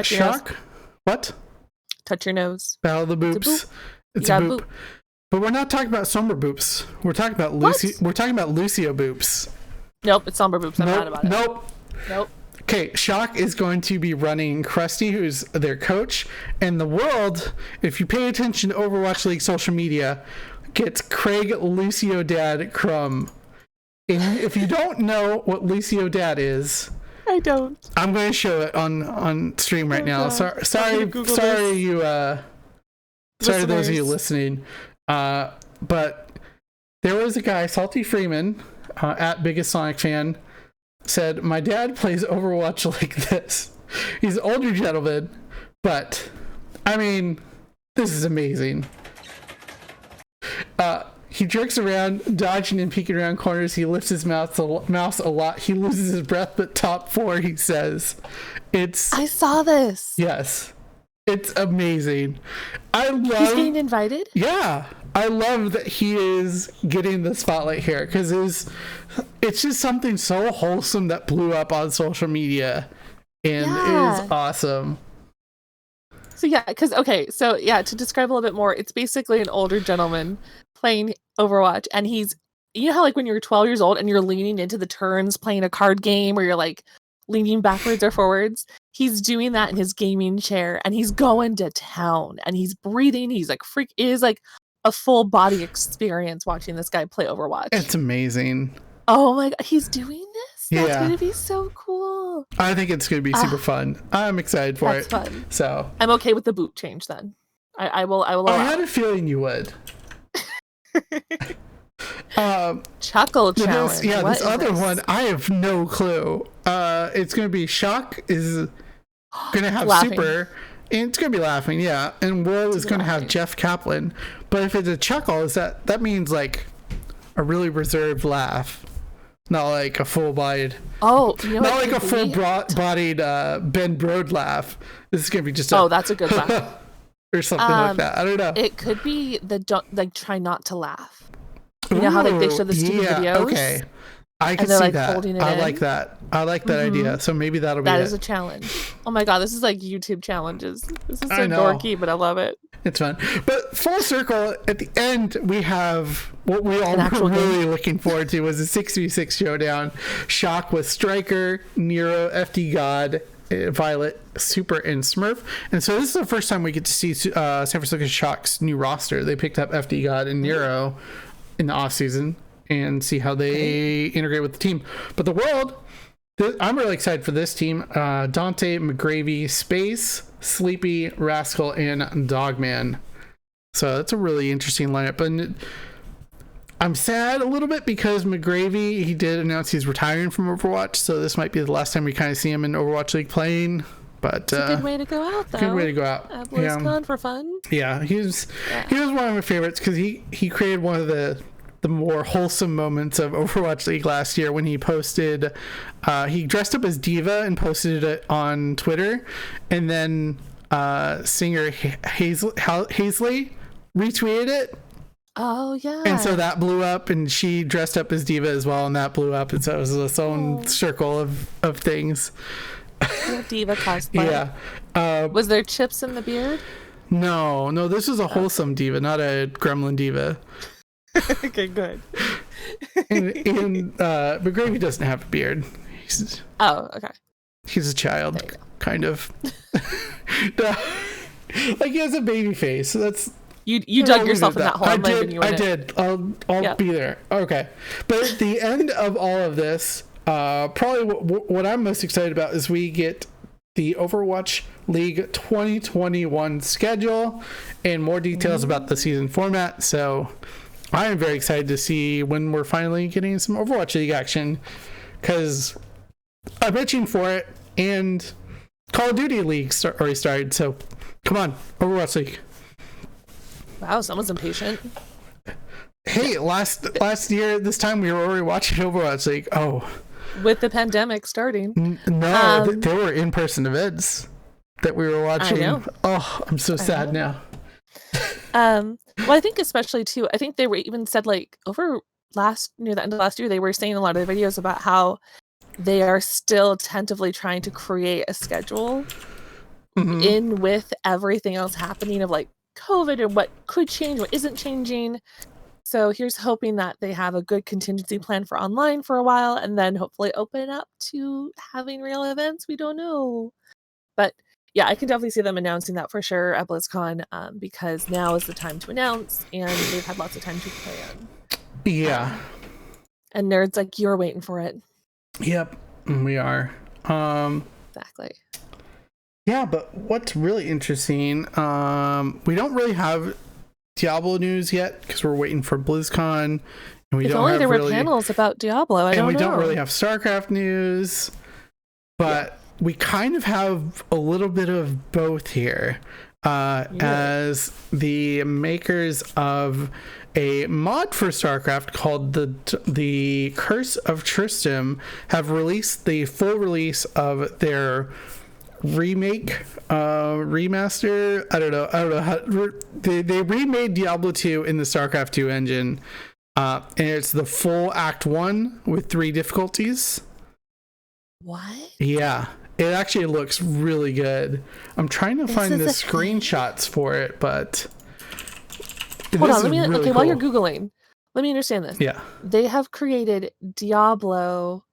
Shock. What? Touch your nose. Battle of the Boops. It's a boop. But we're not talking about Somber Boops. We're talking about We're talking about Lucio Boops. Nope, it's Somber Boops. I'm mad about it. Nope. Okay, Shock is going to be running Krusty, who's their coach, and the world, if you pay attention to Overwatch League social media, gets Craig Lucio Dad Crumb. And if you don't know what Lucio Dad is, I don't. I'm going to show it on stream right now. Sorry, to those of you listening. But there was a guy, Salty Freeman, at Biggest Sonic Fan, said, my dad plays Overwatch like this. He's an older gentleman, but I mean, this is amazing. He jerks around, dodging and peeking around corners. He lifts his mouse a lot. He loses his breath, but top 4, he says. I saw this. Yes. It's amazing. He's getting invited? Yeah. I love that he is getting the spotlight here because it's just something so wholesome that blew up on social media and is awesome. So to describe a little bit more, it's basically an older gentleman playing Overwatch, and he's, you know how like when you're 12 years old and you're leaning into the turns playing a card game where you're like leaning backwards or forwards, he's doing that in his gaming chair and he's going to town and he's breathing. He's like it is like a full body experience watching this guy play Overwatch. It's amazing. Oh my god, he's doing this? That's gonna be so cool. I think it's gonna be super fun. I'm excited for it. That's fun. So I'm okay with the boot change then. I will I had a feeling you would. Chuckle challenge. This other one, I have no clue. It's gonna be Shock is gonna have Super, and it's gonna be laughing, and Will is gonna have Jeff Kaplan. But if it's a chuckle, that means like a really reserved laugh, not like a full-bodied. Not like a full-bodied Ben Brode laugh. This is gonna be just that's a good laugh. Or something like that. I don't know. It could be try not to laugh. You know how they show the stupid videos? Okay. I can see that. I like that. I like that idea. So maybe that'll be That is a challenge. Oh my god, this is like YouTube challenges. This is so dorky, but I love it. It's fun. But full circle, at the end, we have what we all were really looking forward to was a 6v6 showdown. Shock with Striker, Nero, FD God, Violet, Super, and Smurf. And so this is the first time we get to see San Francisco Shock's new roster. They picked up FD God and Nero in the off season and see how they integrate with the team. But the world, I'm really excited for this team. Dante, McGravy, Space, Sleepy, Rascal, and Dogman. So that's a really interesting lineup. And I'm sad a little bit because McGravy, he did announce he's retiring from Overwatch, so this might be the last time we kind of see him in Overwatch League playing. But it's a good way to go out, though. Good way to go out. At BlizzCon for fun. Yeah, he was one of my favorites because he created one of the more wholesome moments of Overwatch League last year when he posted, he dressed up as Diva and posted it on Twitter, and then singer Hazley retweeted it. Oh yeah. And so that blew up, and she dressed up as Diva as well, and that blew up, and so it was its own circle of things. Diva cosplay. Yeah. Was there chips in the beard? No, this is a wholesome Diva, not a gremlin Diva. Okay, good. and McGravy doesn't have a beard. Okay. He's a child, kind of. Like he has a baby face. So that's you dug yourself in that hole. I did. I'll be there. Okay. But at the end of all of this, probably what I'm most excited about is we get the Overwatch League 2021 schedule and more details about the season format. So I am very excited to see when we're finally getting some Overwatch League action, because I'm itching for it, and Call of Duty League already started. So come on, Overwatch League. Wow, someone's impatient. Hey, last year this time we were already watching Overwatch League. Oh, with the pandemic starting. No, there were in-person events that we were watching. I know. Oh, I'm so sad now. Well, I think especially too, I think they were even said like near the end of last year, they were saying in a lot of the videos about how they are still tentatively trying to create a schedule in with everything else happening of like COVID and what could change, what isn't changing. So here's hoping that they have a good contingency plan for online for a while, and then hopefully open up to having real events. We don't know. But yeah, I can definitely see them announcing that for sure at BlizzCon, because now is the time to announce, and they've had lots of time to plan. Yeah. And nerds like you're waiting for it. Yep, we are. Exactly. Yeah, but what's really interesting, we don't really have Diablo news yet because we're waiting for BlizzCon, and we if don't only have there really, were panels about Diablo. I don't know. Don't really have Starcraft news, but we kind of have a little bit of both here, as the makers of a mod for Starcraft called the Curse of Tristram have released the full release of their remake, remaster. I don't know how they remade Diablo 2 in the Starcraft 2 engine, and it's the full Act 1 with 3 difficulties. What? Yeah, it actually looks really good. I'm trying to find the screenshots for it, but hold on, really cool. While you're Googling, let me understand this. Yeah, they have created Diablo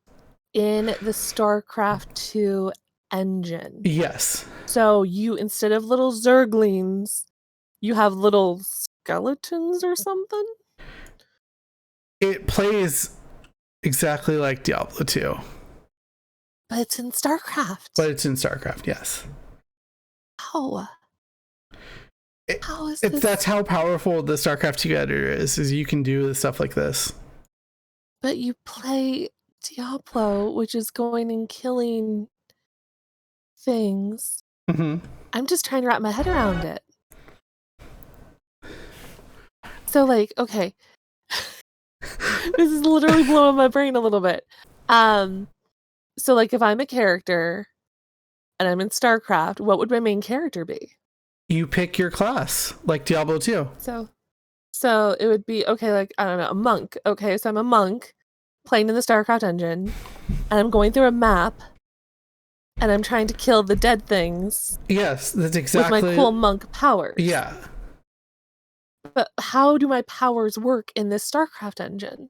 in the Starcraft 2 engine. Yes. So you, instead of little zerglings, you have little skeletons or something? It plays exactly like Diablo 2. But it's in StarCraft. Yes. How is this? That's how powerful the StarCraft 2 editor is you can do stuff like this. But you play Diablo, which is going and killing things. I'm just trying to wrap my head around it. So like, okay. This is literally blowing my brain a little bit. So like if I'm a character and I'm in StarCraft, what would my main character be? You pick your class, like Diablo 2. So it would be, okay, like, I don't know, a monk. Okay, so I'm a monk playing in the StarCraft engine, and I'm going through a map, and I'm trying to kill the dead things. Yes, that's exactly. With my cool monk powers. Yeah. But how do my powers work in this StarCraft engine?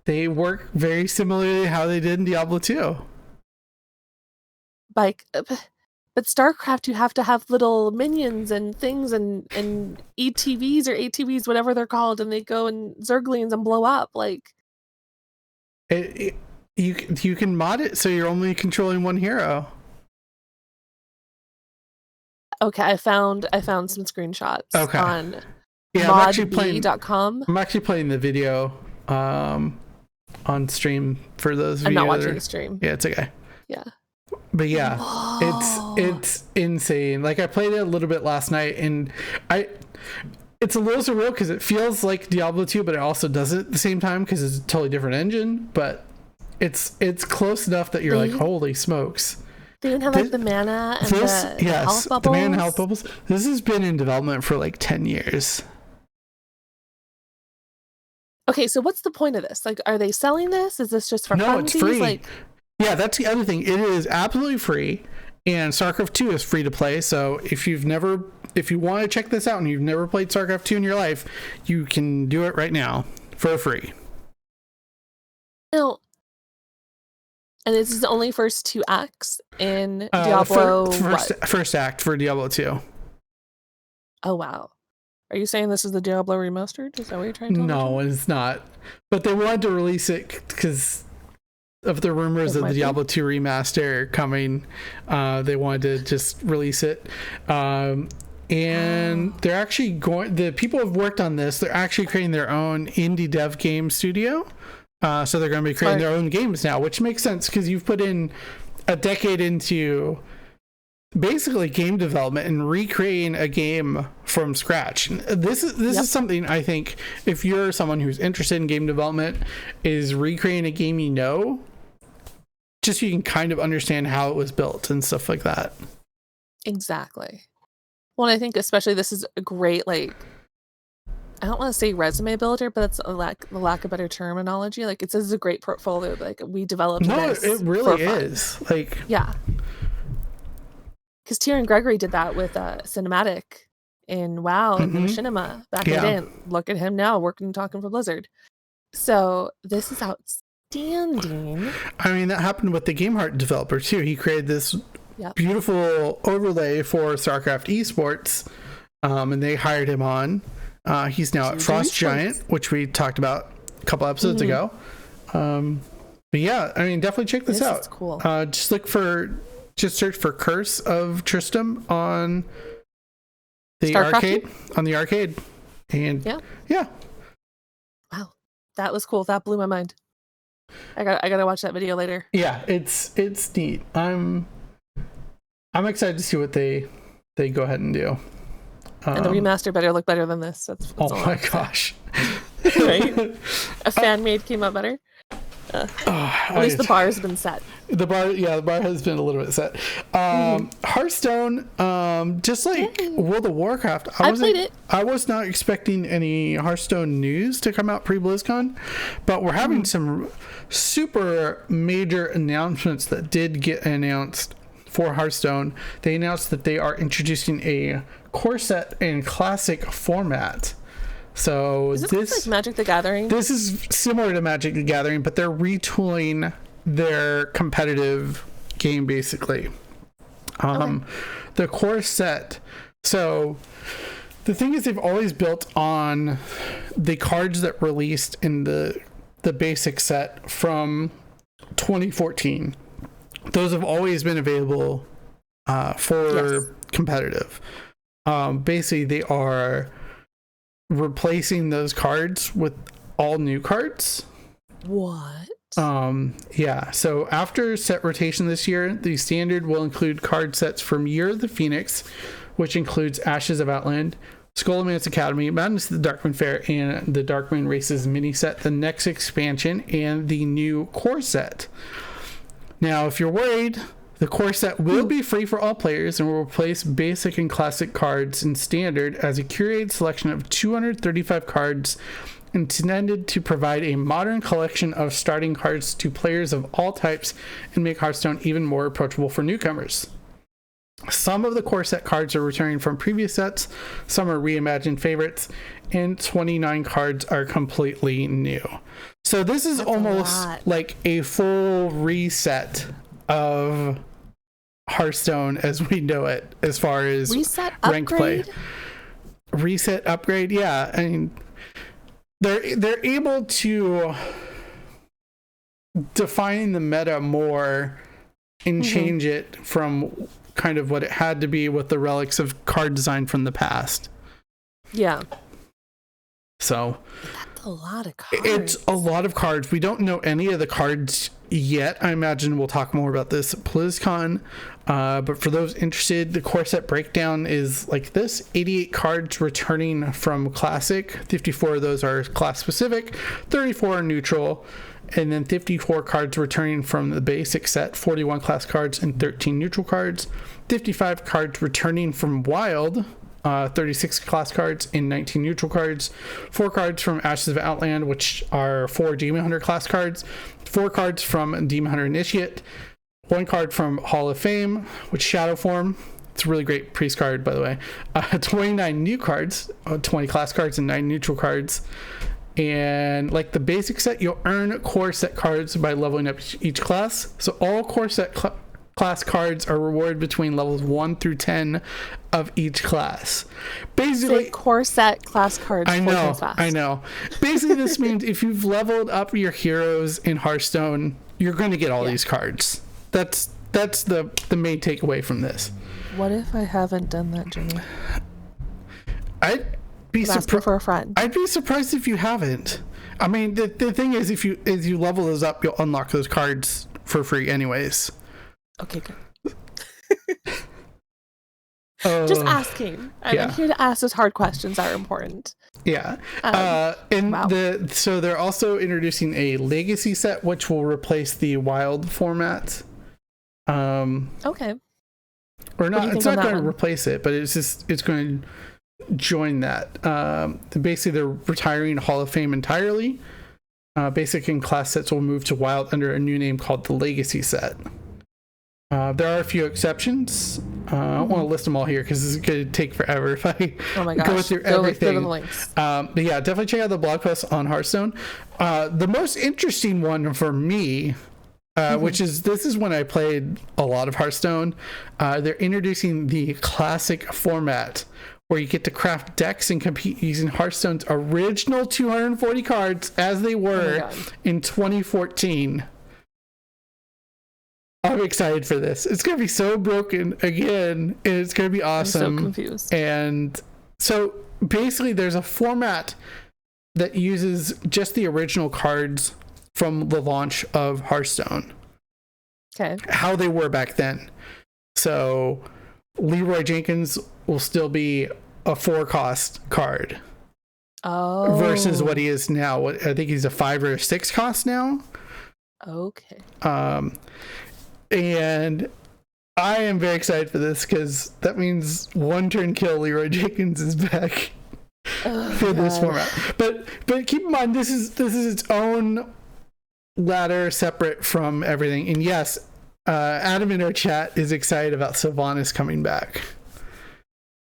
They work very similarly to how they did in Diablo 2. Like, But Starcraft, you have to have little minions and things and ETVs or ATVs, whatever they're called, and they go and Zerglings and blow up. Like, you can mod it so you're only controlling one hero. okay, I found some screenshots on modb.com. I'm actually playing the video on stream for those of I'm you not watching the stream. Yeah, it's okay. Yeah. But yeah, it's insane. Like, I played it a little bit last night, and it's a little surreal because it feels like Diablo 2, but it also does it at the same time because it's a totally different engine. But it's close enough that you're like, holy smokes. They even have like the mana and the health bubbles. The mana and health bubbles. This has been in development for like 10 years. Okay, so what's the point of this? Like, are they selling this? Is this just for No, funsies? it's free. Like, yeah, that's the other thing. It is absolutely free, and StarCraft 2 is free to play. So if you want to check this out and you've never played StarCraft 2 in your life, you can do it right now for free. no. And this is the only first 2 acts in Diablo. First act for Diablo 2. Oh wow. Are you saying this is the Diablo remastered? Is that what you're trying to tell me? No, it's not. But they wanted to release it because of the rumors of the Diablo 2 remaster coming. They wanted to just release it. And they're actually the people who have worked on this, they're actually creating their own indie dev game studio. So they're going to be creating their own games now, which makes sense because you've put in a decade into basically game development and recreating a game from scratch. This is something I think if you're someone who's interested in game development, is recreating a game just so you can kind of understand how it was built and stuff like that. Exactly. Well, and I think especially this is a great, like, I don't want to say resume builder, but that's the lack of better terminology. Like, this is a great portfolio. Like, we developed this. No, it really is. Like, yeah. Because Tyrion Gregory did that with cinematic in WoW and Machinima back in the day. Look at him now, working and talking for Blizzard. So this is outstanding. I mean, that happened with the GameHeart developer too. He created this beautiful overlay for StarCraft esports, and they hired him on. He's now at Frost Giant, which we talked about a couple episodes ago. But yeah, I mean, definitely check this out. Is cool. Just search for Curse of Tristram on the Starcraft arcade. On the arcade. And yeah. Wow. That was cool. That blew my mind. I gotta watch that video later. Yeah, it's neat. I'm excited to see what they go ahead and do. And the remaster better look better than this. That's oh my gosh. Right? A fan made came out better. At least the bar has been set. The bar has been a little bit set. Hearthstone, just like World of WarCraft, I played it. I was not expecting any Hearthstone news to come out pre-BlizzCon, but we're having some super major announcements that did get announced for Hearthstone. They announced that they are introducing a core set and classic format. So is this like Magic the Gathering? This is similar to Magic the Gathering, but they're retooling their competitive game basically. The core set. So the thing is, they've always built on the cards that released in the basic set from 2014. Those have always been available for competitive. Basically, they are replacing those cards with all new cards. What? Yeah. So after set rotation this year, the standard will include card sets from Year of the Phoenix, which includes Ashes of Outland, Skullman's Academy, Madness of the Darkmoon Fair, and the Darkmoon Races mini set, the next expansion, and the new core set. Now, if you're worried, the core set will be free for all players and will replace basic and classic cards in standard as a curated selection of 235 cards intended to provide a modern collection of starting cards to players of all types and make Hearthstone even more approachable for newcomers. Some of the core set cards are returning from previous sets, some are reimagined favorites, and 29 cards are completely new. So this is almost like a full reset of Hearthstone as we know it, as far as Reset, rank upgrade? play. Reset, upgrade, yeah. I mean, they're able to define the meta more and change it from kind of what it had to be with the relics of card design from the past. Yeah. So that's a lot of cards. It's a lot of cards. We don't know any of the cards yet. I imagine we'll talk more about this at BlizzCon. But for those interested, the core set breakdown is like this: 88 cards returning from Classic. 54 of those are class specific, 34 are neutral, and then 54 cards returning from the basic set, 41 class cards and 13 neutral cards. 55 cards returning from Wild, 36 class cards and 19 neutral cards. 4 cards from Ashes of Outland, which are 4 Demon Hunter class cards. 4 cards from Demon Hunter Initiate. 1 card from Hall of Fame, which Shadow Form. It's a really great priest card, by the way. 29 new cards, 20 class cards and 9 neutral cards. And like the basic set, you'll earn core set cards by leveling up each class. So all core set class cards are rewarded between levels 1 through 10 of each class. Basically, core set class cards. I know. Basically, this means if you've leveled up your heroes in Hearthstone, you're going to get all these cards. That's the main takeaway from this. What if I haven't done that, Jimmy? I'd be surprised for a friend. I'd be surprised if you haven't. I mean, the thing is, if you level those up, you'll unlock those cards for free, anyways. Okay, good. Just asking. I'm here to ask those hard questions that are important. Yeah. So they're also introducing a legacy set, which will replace the wild format. Okay. Or not, it's not going to replace it, but it's going to join that. Basically, they're retiring Hall of Fame entirely. Basic and class sets will move to wild under a new name called the legacy set. There are a few exceptions. I don't want to list them all here because this is going to take forever if I go through everything. Go to the links. But yeah, definitely check out the blog post on Hearthstone. The most interesting one for me, this is when I played a lot of Hearthstone. They're introducing the classic format where you get to craft decks and compete using Hearthstone's original 240 cards as they were in 2014. I'm excited for this. It's going to be so broken again, and it's going to be awesome. I'm so confused. And so basically there's a format that uses just the original cards from the launch of Hearthstone. Okay. How they were back then. So Leroy Jenkins will still be a 4-cost card. Oh. Versus what he is now. I think he's a 5 or 6 cost now. Okay. And I am very excited for this because that means one turn kill Leroy Jenkins is back for this format. But keep in mind this is its own ladder separate from everything. And yes, Adam in our chat is excited about Sylvanas coming back.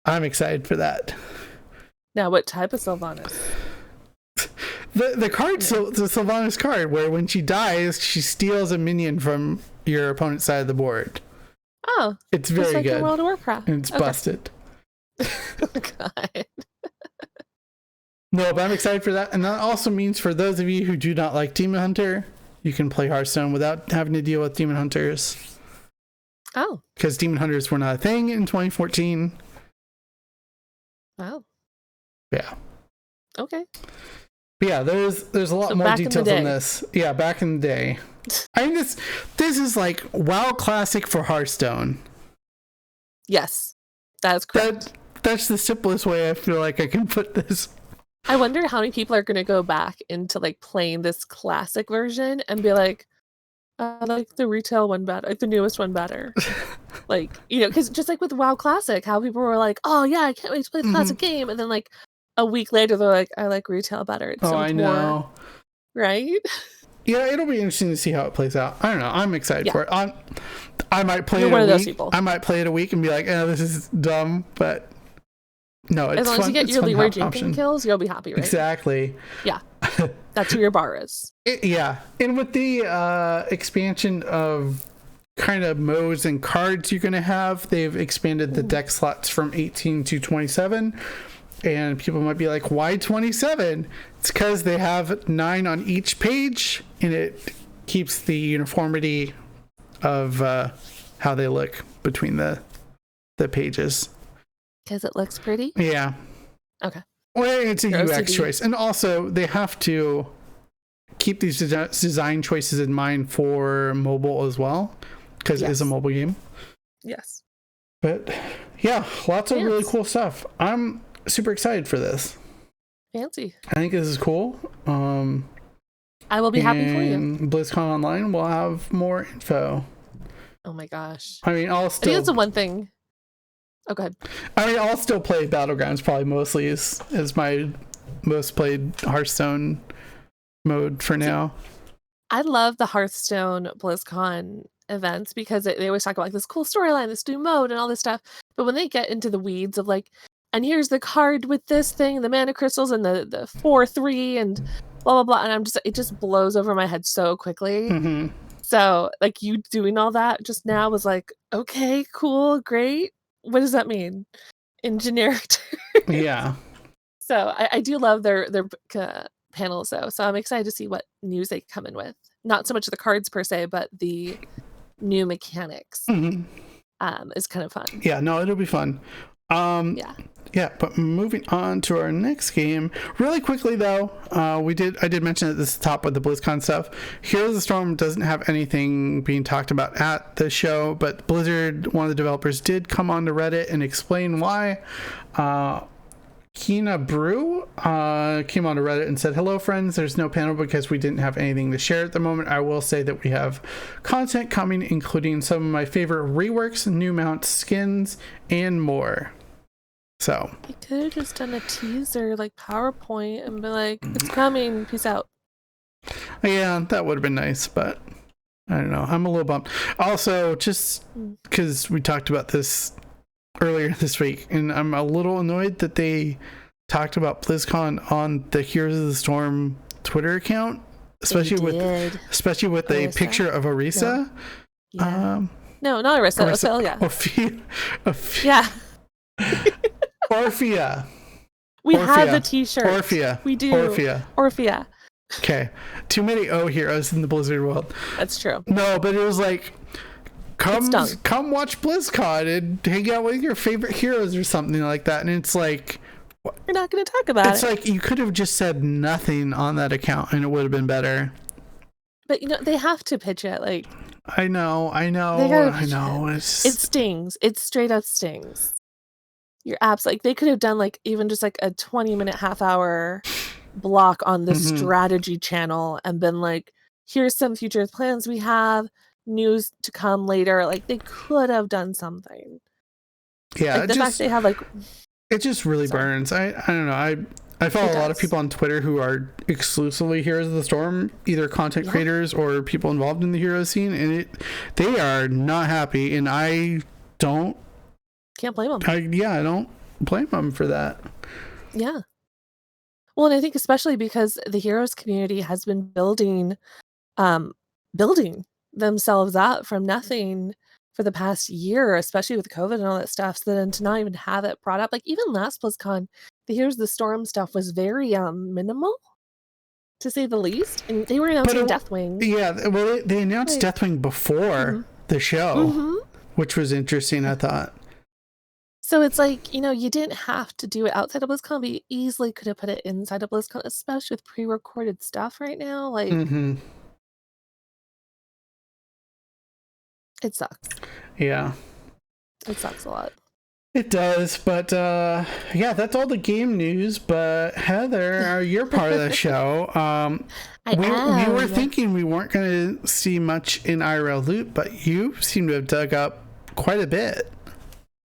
I'm excited for that. Now, what type of Sylvanas? The card, so the Sylvanas card, where when she dies, she steals a minion from your opponent's side of the board. Oh, it's very like good. In World of WarCraft. And it's busted. Oh, God. No, but I'm excited for that. And that also means for those of you who do not like Demon Hunter, you can play Hearthstone without having to deal with Demon Hunters. Oh. Because Demon Hunters were not a thing in 2014. Wow. Yeah. Okay. But yeah, there's a lot more details on this. Yeah, back in the day. I mean, this is like WoW Classic for Hearthstone. Yes, that is correct. That's the simplest way I feel like I can put this. I wonder how many people are going to go back into like playing this classic version and be like, I like the retail one better, like the newest one better. Like, you know, because just like with WoW Classic, how people were like, oh yeah, I can't wait to play the classic game. And then like a week later, they're like, I like retail better. It's so much more, right? Yeah, it'll be interesting to see how it plays out. I don't know. I'm excited for it. I might play it a week. I might play it a week and be like, oh, this is dumb, but no, it's fun. As long as you get your Leroy Jenkins kills, you'll be happy, right? Exactly. Yeah. That's who your bar is. Yeah. And with the expansion of kind of modes and cards you're going to have. They've expanded the deck slots from 18 to 27. And people might be like, why 27? It's because they have 9 on each page, and it keeps the uniformity of how they look between the pages. Because it looks pretty? Yeah. Okay. Well, it's a Your UX OCD. choice. And also, they have to keep these design choices in mind for mobile as well, because it is a mobile game. Yes. But yeah, lots of really cool stuff. I'm super excited for this. Fancy. I think this is cool. I will be happy for you. BlizzCONline will have more info. Oh my gosh. I mean, I think that's the one thing. Oh, go ahead. I mean, I'll still play Battlegrounds probably mostly as my most played Hearthstone mode for now. I love the Hearthstone BlizzCon events because they always talk about like this cool storyline, this new mode, and all this stuff. But when they get into the weeds of like, and here's the card with this thing, the mana crystals, and the 4/3, and blah blah blah, and it just blows over my head so quickly. Mm-hmm. So like you doing all that just now was like, okay, cool, great. What does that mean in generic terms? Yeah. So I do love their panels though. So I'm excited to see what news they come in with. Not so much the cards per se, but the new mechanics is kind of fun. Yeah, no, it'll be fun. Yeah, but moving on to our next game really quickly though, I did mention at the top of the BlizzCon stuff. Heroes of the Storm doesn't have anything being talked about at the show, but Blizzard, one of the developers, did come on to Reddit and explain why. Kina Brew came on to Reddit and said, hello friends, there's no panel because we didn't have anything to share at the moment. I will say that we have content coming, including some of my favorite reworks, new mounts, skins, and more. So They could have just done a teaser like PowerPoint and be like, it's coming, peace out. yeah, that would have been nice, but I don't know, I'm a little bummed. Also, just because we talked about this earlier this week, and I'm a little annoyed that they talked about BlizzCon on the Heroes of the Storm Twitter account, especially with a picture of Orisa. No. Yeah. No, not Orisa. Ophelia. Yeah. Orphea. We have the t-shirt. Orphea. We do. Orphea. Okay. Too many O heroes in the Blizzard world. That's true. No, but it was like, come watch BlizzCon and hang out with your favorite heroes or something like that. And it's like, you're not going to talk about it. It's like you could have just said nothing on that account and it would have been better. But they have to pitch it. Like, I know. It stings. It straight up stings. Your apps, like they could have done like even just like a 20-minute, half-hour block on the strategy channel and been like, here's some future plans we have, news to come later. Like they could have done something. Yeah, like, the fact they have like, it just really burns. I don't know. I follow a lot of people on Twitter who are exclusively Heroes of the Storm, either content creators or people involved in the hero scene, and they are not happy, and I can't blame them. I don't blame them for that. Yeah. Well, and I think especially because the heroes community has been building themselves up from nothing for the past year, especially with COVID and all that stuff. So then to not even have it brought up, like even last BlizzCon, the Heroes of the Storm stuff was very minimal, to say the least. And they were announcing Deathwing. Yeah, well, they announced Deathwing before the show, which was interesting, I thought. So it's like, you didn't have to do it outside of BlizzCon, but you easily could have put it inside of BlizzCon, especially with pre-recorded stuff right now. Like, it sucks. Yeah. It sucks a lot. It does, but yeah, that's all the game news. But Heather, you're part of the show. We were thinking we weren't going to see much in IRL loot, but you seem to have dug up quite a bit.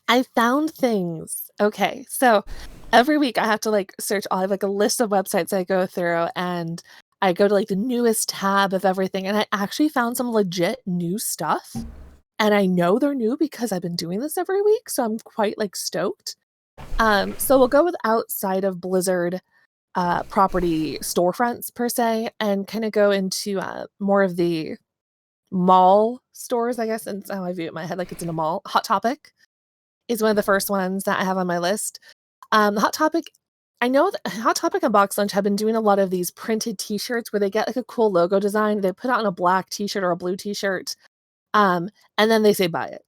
I found things. Okay, so every week I have to like search. I have like a list of websites I go through, and I go to like the newest tab of everything, and I actually found some legit new stuff. And I know they're new because I've been doing this every week, so I'm quite like stoked. So we'll go with outside of Blizzard property storefronts per se, and kind of go into more of the mall stores, I guess, and that's how I view it in my head, like it's in a mall. Hot Topic is one of the first ones that I have on my list. Hot Topic, I know that Hot Topic and Box Lunch have been doing a lot of these printed t-shirts where they get like a cool logo design. They put it on a black t-shirt or a blue t-shirt, and then they say buy it.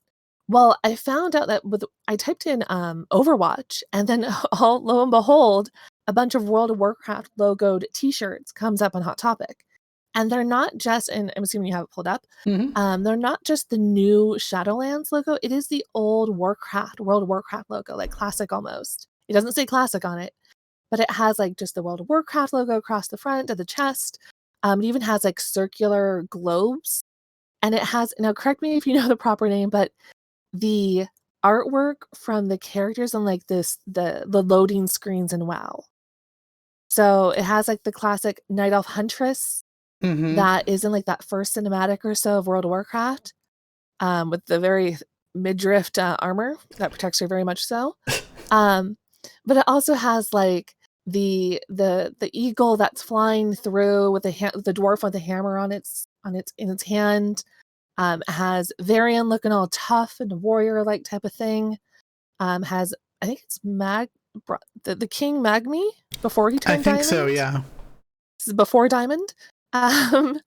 Well, I found out that I typed in Overwatch, and then lo and behold, a bunch of World of Warcraft logoed t-shirts comes up on Hot Topic. And they're not just, and I'm assuming you have it pulled up, they're not just the new Shadowlands logo. It is the old World of Warcraft logo, like classic almost. It doesn't say classic on it, but it has like just the World of Warcraft logo across the front of the chest. It even has like circular globes. And it has, now correct me if you know the proper name, but the artwork from the characters on like the loading screens in WoW. So it has like the classic Night Elf Huntress that is in like that first cinematic or so of World of Warcraft, with the very midriff armor that protects her very much so. But it also has like the eagle that's flying through with the dwarf with the hammer in its hand. Has Varian looking all tough and warrior like type of thing. Has, I think it's the King Magmi before he turned diamond. I think so, yeah. This is before diamond. BD.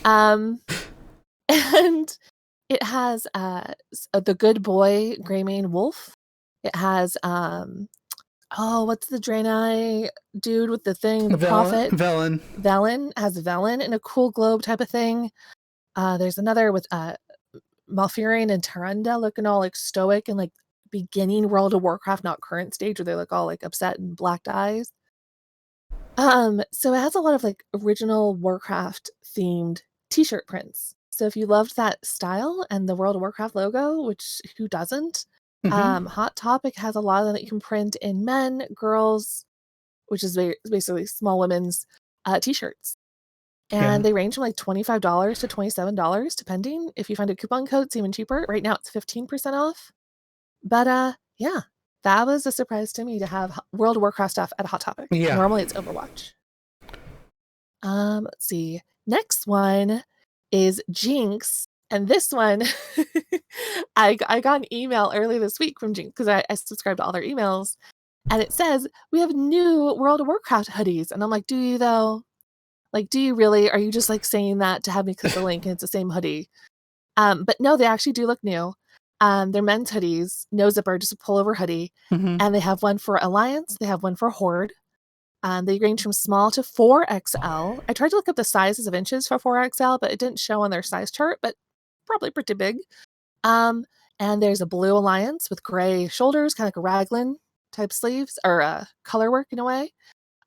And it has the good boy Greymane Wolf. It has what's the Draenei dude with the thing? The prophet. Velen has Velen in a cool globe type of thing. There's another with Malfurion and Tyrande looking all like stoic and like beginning World of Warcraft, not current stage, where they look all like upset and blacked eyes. So it has a lot of like original Warcraft themed t-shirt prints. So if you loved that style and the World of Warcraft logo, which who doesn't? Hot Topic has a lot of them that you can print in men, girls, which is basically small women's t-shirts. And they range from like $25 to $27, depending. If you find a coupon code, it's even cheaper. Right now it's 15% off. But yeah, that was a surprise to me to have World of Warcraft stuff at a Hot Topic. Yeah. Normally it's Overwatch. Let's see. Next one is Jinx. And this one, I got an email earlier this week from Jinx because I subscribe to all their emails. And it says, we have new World of Warcraft hoodies. And I'm like, do you though? Like, do you really? Are you just like saying that to have me click the link and it's the same hoodie? But no, they actually do look new. They're men's hoodies, no zipper, just a pullover hoodie. And they have one for Alliance. They have one for Horde. They range from small to 4XL. I tried to look up the sizes of inches for 4XL, but it didn't show on their size chart, but probably pretty big. And there's a blue Alliance with gray shoulders, kind of like a raglan type sleeves, or color work in a way,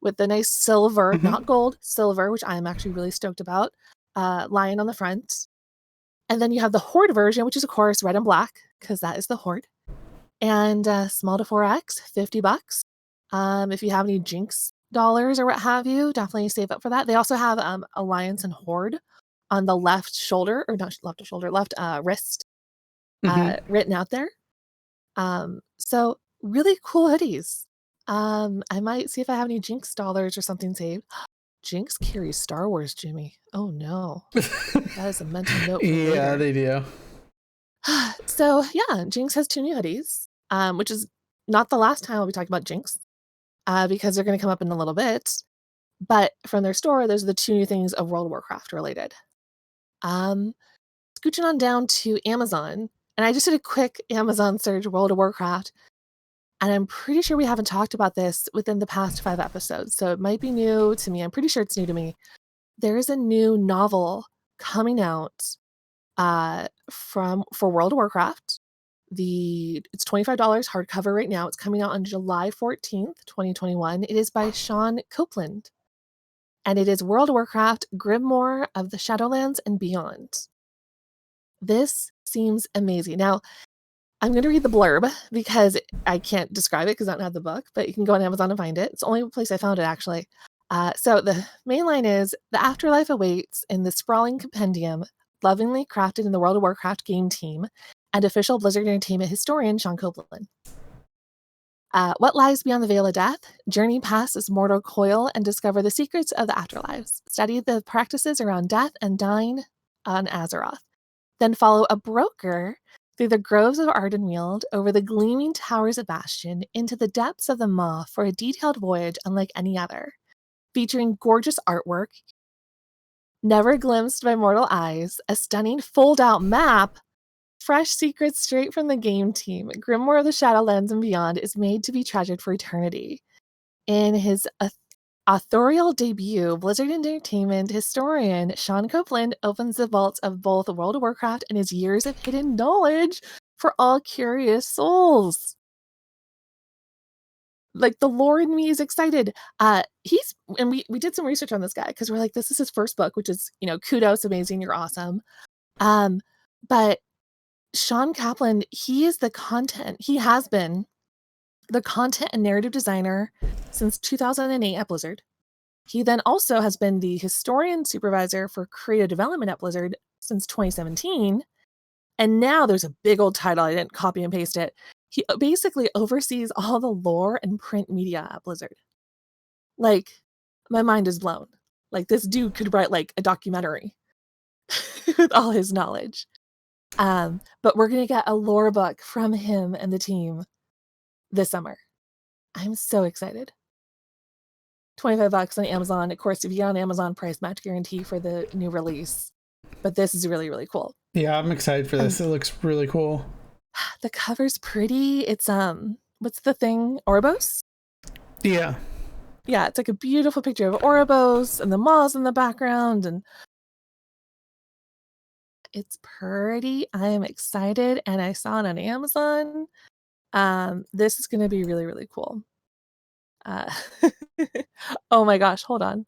with the nice silver, not gold, silver, which I'm actually really stoked about, lion on the front. And then you have the Horde version, which is, of course, red and black, because that is the Horde. And small to 4X, $50. If you have any Jinx dollars or what have you, definitely save up for that. They also have Alliance and Horde on the left shoulder, or not left shoulder, left wrist, written out there. So really cool hoodies. I might see if I have any Jinx dollars or something saved. Jinx carries Star Wars, Jimmy. Oh no. That is a mental note for later. Yeah, they do. So yeah, Jinx has 2 new hoodies, which is not the last time I'll be talking about Jinx, because they're going to come up in a little bit. But from their store, those are the 2 new things of World of Warcraft related. Scooching on down to Amazon, and I just did a quick Amazon search, World of Warcraft, and I'm pretty sure we haven't talked about this within the past 5 episodes, so it might be new to me. I'm pretty sure it's new to me. There is a new novel coming out for World of Warcraft. It's $25 hardcover right now. It's coming out on July 14th, 2021. It is by Sean Kaplan, and it is World of Warcraft Grimoire of the Shadowlands and Beyond. This seems amazing. Now, I'm going to read the blurb because I can't describe it because I don't have the book, but you can go on Amazon and find it. It's the only place I found it, actually. So the main line is, the afterlife awaits in the sprawling compendium, lovingly crafted in the World of Warcraft game team and official Blizzard Entertainment historian Sean Kaplan. What lies beyond the veil of death? Journey past this mortal coil and discover the secrets of the afterlives. Study the practices around death and dying on Azeroth. Then follow a broker through the groves of Ardenweald, over the gleaming towers of Bastion, into the depths of the Maw for a detailed voyage unlike any other. Featuring gorgeous artwork, never glimpsed by mortal eyes, a stunning fold-out map, fresh secrets straight from the game team, Grimoire of the Shadowlands and beyond is made to be treasured for eternity. In his authorial debut, Blizzard Entertainment historian Sean Kaplan opens the vaults of both World of WarCraft and his years of hidden knowledge for all curious souls. Like, the lore in me is excited. We did some research on this guy because we're like, this is his first book, which is, kudos, amazing, you're awesome. But Sean Kaplan, he has been the content and narrative designer since 2008 at Blizzard. He then also has been the historian supervisor for creative development at Blizzard since 2017. And now there's a big old title. I didn't copy and paste it. He basically oversees all the lore and print media at Blizzard. Like, my mind is blown. Like, this dude could write like a documentary with all his knowledge. But we're going to get a lore book from him and the team this summer. I'm so excited. $25 on Amazon. Of course, if you get on Amazon, price match guarantee for the new release. But this is really, really cool. Yeah, I'm excited for this. It looks really cool. The cover's pretty. It's what's the thing? Oribos? Yeah. Yeah, it's like a beautiful picture of Oribos and the malls in the background, and it's pretty. I am excited, and I saw it on Amazon. This is going to be really, really cool. Oh my gosh, hold on.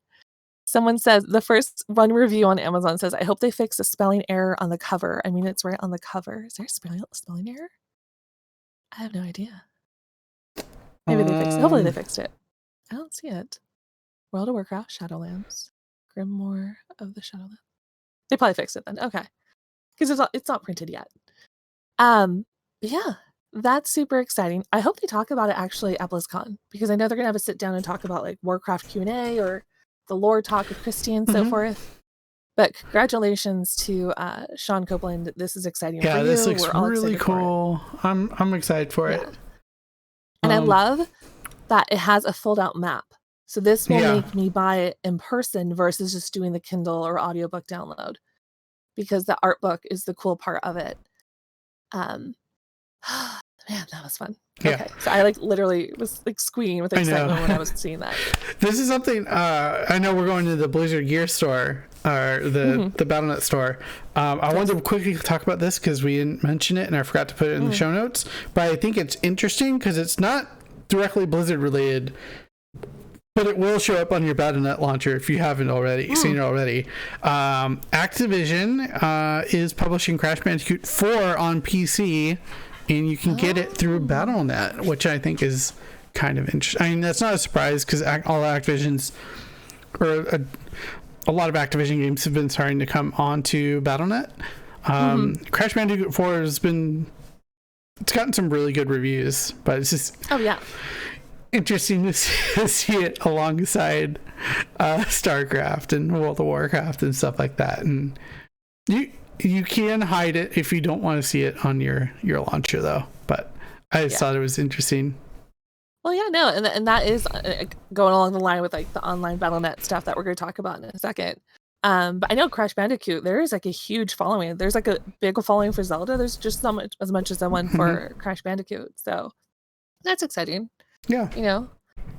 Someone says, the first one review on Amazon says, I hope they fix the spelling error on the cover. I mean, it's right on the cover. Is there a spelling error? I have no idea. Maybe they fixed it. Hopefully they fixed it. I don't see it. World of WarCraft, Shadowlands. Grimoire of the Shadowlands. They probably fixed it then. Okay. Because it's not printed yet. Yeah, that's super exciting. I hope they talk about it actually at BlizzCon, because I know they're going to have a sit down and talk about like Warcraft Q&A or the lore talk with Christy and so forth. But congratulations to Sean Copeland. This is exciting for you. Yeah, this looks really cool. I'm excited for it. And I love that it has a fold-out map. So this will make me buy it in person versus just doing the Kindle or audiobook download, because the art book is the cool part of it. Man, that was fun. Yeah. Okay, so I literally was squeaking with excitement when I was seeing that. This is something I know we're going to the Blizzard gear store, or the Battle.net store. I wanted to quickly talk about this because we didn't mention it and I forgot to put it in the show notes. But I think it's interesting because it's not directly Blizzard related, but it will show up on your Battle.net launcher if you haven't already seen it already. Activision is publishing Crash Bandicoot 4 on PC. And you can get it through Battle.net, which I think is kind of interesting. I mean, that's not a surprise because all Activision's, or a lot of Activision games have been starting to come onto Battle.net. Crash Bandicoot 4 it's gotten some really good reviews, but it's just interesting to see it alongside Starcraft and World of WarCraft and stuff like that. And you can hide it if you don't want to see it on your launcher, though. But I just thought it was interesting. Well, yeah, no, and that is going along the line with like the online Battle.net stuff that we're going to talk about in a second. But I know Crash Bandicoot, there is like a huge following. There's like a big following for Zelda. There's just as much as one for Crash Bandicoot. So that's exciting. Yeah.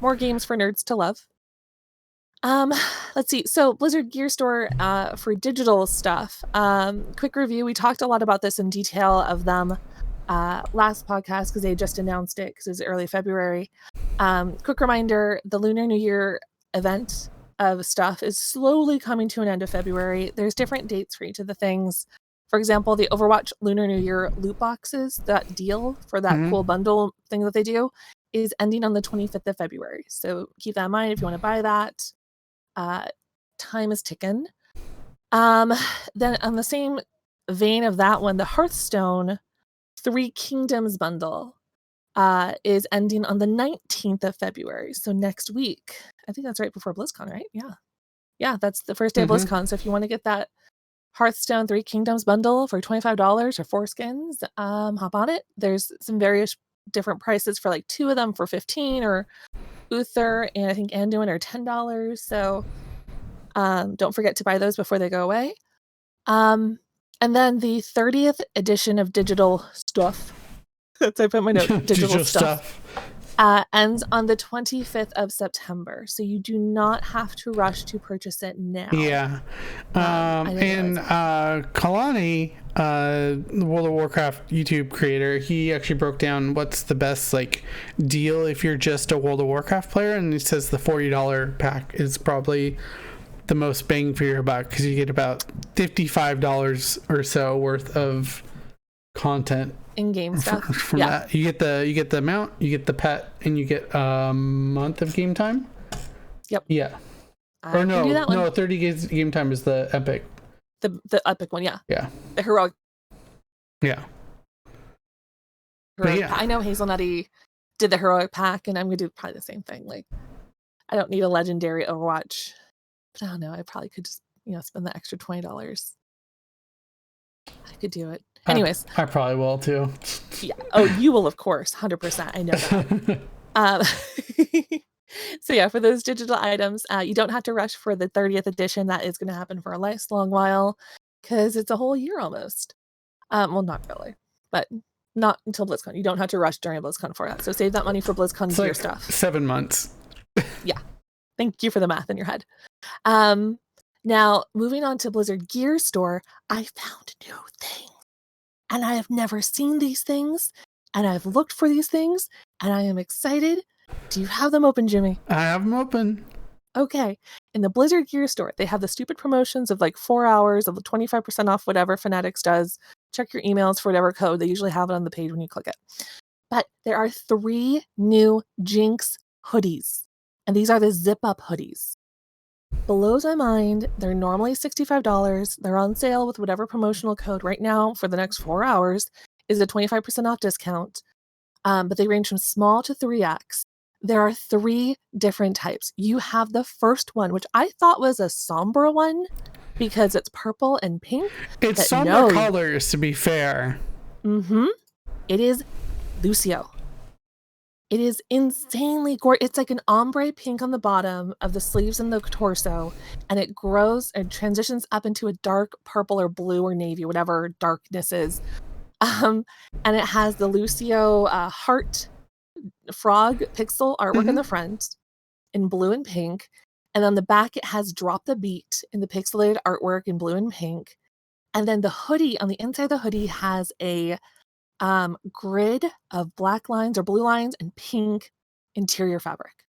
More games for nerds to love. Let's see. So Blizzard Gear Store for digital stuff. Quick review. We talked a lot about this in detail of them last podcast because they just announced it because it's early February. Quick reminder, the Lunar New Year event of stuff is slowly coming to an end of February. There's different dates for each of the things. For example, the Overwatch Lunar New Year loot boxes, that deal for that cool bundle thing that they do, is ending on the 25th of February. So keep that in mind if you want to buy that. Time is ticking. Then on the same vein of that one, the Hearthstone 3 Kingdoms bundle is ending on the 19th of February. So next week. I think that's right before BlizzCon, right? Yeah. Yeah, that's the first day of BlizzCon. So if you want to get that Hearthstone 3 Kingdoms bundle for $25 or 4 skins, hop on it. There's some various different prices for like 2 of them for $15, or Uther and I think Anduin are $10. So don't forget to buy those before they go away. And then the 30th edition of digital stuff. That's I put my note. Digital stuff. Ends on the 25th of September. So you do not have to rush to purchase it now. Yeah. And Kalani, the World of Warcraft YouTube creator, he actually broke down what's the best like deal if you're just a World of Warcraft player, and he says the $40 pack is probably the most bang for your buck because you get about $55 or so worth of content. In-game stuff. From that. You get the mount, you get the pet, and you get a month of game time. Yep. Yeah. Or no, 30 game time is the epic. The epic one, yeah. Yeah. The heroic. Yeah. I know Hazelnutty did the heroic pack, and I'm gonna do probably the same thing. Like, I don't need a legendary Overwatch, but I don't know. I probably could just spend the extra $20. I could do it. Anyways, I probably will too. Yeah. Oh, you will, of course, 100%. I know that. So yeah, for those digital items, you don't have to rush for the 30th edition. That is going to happen for a nice long while because it's a whole year almost. Well, not really, but not until BlizzCon. You don't have to rush during BlizzCon for that. So save that money for BlizzCon gear stuff. 7 months. Yeah. Thank you for the math in your head. Now, moving on to Blizzard Gear Store, I found new things. And I have never seen these things. And I've looked for these things. And I am excited. Do you have them open, Jimmy? I have them open. Okay. In the Blizzard Gear Store, they have the stupid promotions of like 4 hours of the 25% off whatever Fanatics does. Check your emails for whatever code. They usually have it on the page when you click it. But there are 3 new Jinx hoodies. And these are the zip-up hoodies. Blows my mind. They're normally $65. They're on sale with whatever promotional code right now for the next 4 hours is a 25% off discount. But they range from small to 3X. There are 3 different types. You have the first one, which I thought was a somber one because it's purple and pink. It's somber colors, to be fair. Mm-hmm. It is Lucio. It is insanely gorgeous. It's like an ombre pink on the bottom of the sleeves and the torso, and it grows and transitions up into a dark purple or blue or navy, whatever darkness is. And it has the Lucio heart frog pixel artwork in the front in blue and pink. And on the back, it has Drop the Beat in the pixelated artwork in blue and pink. And then the hoodie, on the inside of the hoodie, has a grid of black lines or blue lines and pink interior fabric.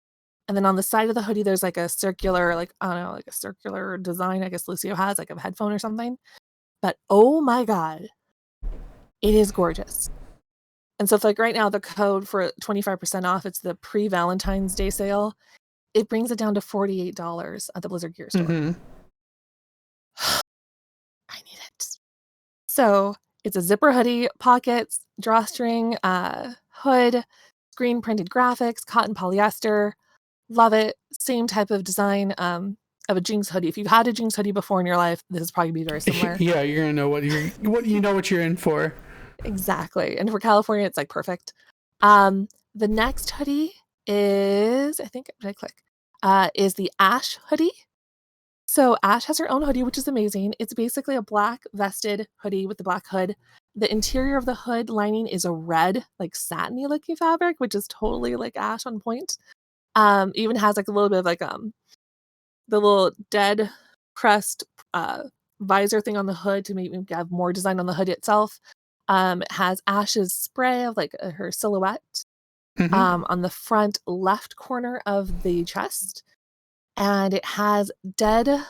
And then on the side of the hoodie, there's like a circular, like, I don't know, like a circular design, I guess Lucio has, like a headphone or something. But oh my God, it is gorgeous. And so it's like right now, the code for 25% off, it's the pre-Valentine's Day sale. It brings it down to $48 at the Blizzard Gear Store. Mm-hmm. I need it. So it's a zipper hoodie, pockets, drawstring, hood, screen printed graphics, cotton polyester. Love it. Same type of design of a Jinx hoodie. If you've had a Jinx hoodie before in your life, this is probably be very similar. Yeah, you're gonna know what you're in for. Exactly. And for California, it's like perfect. The next hoodie is, I think, did I click? Is the Ash Hoodie. So Ash has her own hoodie, which is amazing. It's basically a black vested hoodie with the black hood. The interior of the hood lining is a red, like satiny looking fabric, which is totally like Ash on point. Even has like a little bit of like the little dead crest visor thing on the hood to maybe have more design on the hood itself. It has Ash's spray of like her silhouette on the front left corner of the chest. And it has Deadlock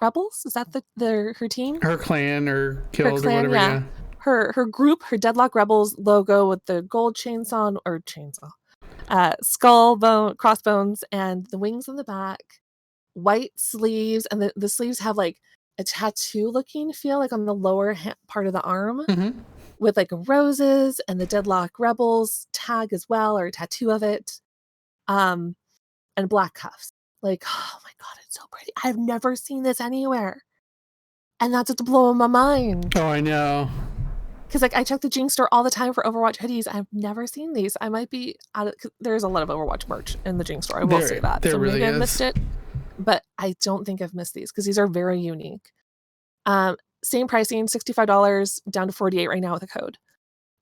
Rebels. Is that her team? Her clan or Guild or whatever. Yeah. Her group, her Deadlock Rebels logo with the gold skull bone, crossbones, and the wings on the back. White sleeves, and the sleeves have like a tattoo looking feel, like on the lower part of the arm. with like roses and the Deadlock Rebels tag as well, or a tattoo of it, and black cuffs. Like, oh my god, it's so pretty. I've never seen this anywhere, and that's what's blowing my mind. Oh, I know. Because like I check the Jinx store all the time for Overwatch hoodies. I've never seen these. I might be out of. Cause there's a lot of Overwatch merch in the Jinx store. I will say that. There So really maybe I is. missed it, but I don't think I've missed these because these are very unique. Same pricing, $65 down to $48 right now with a code.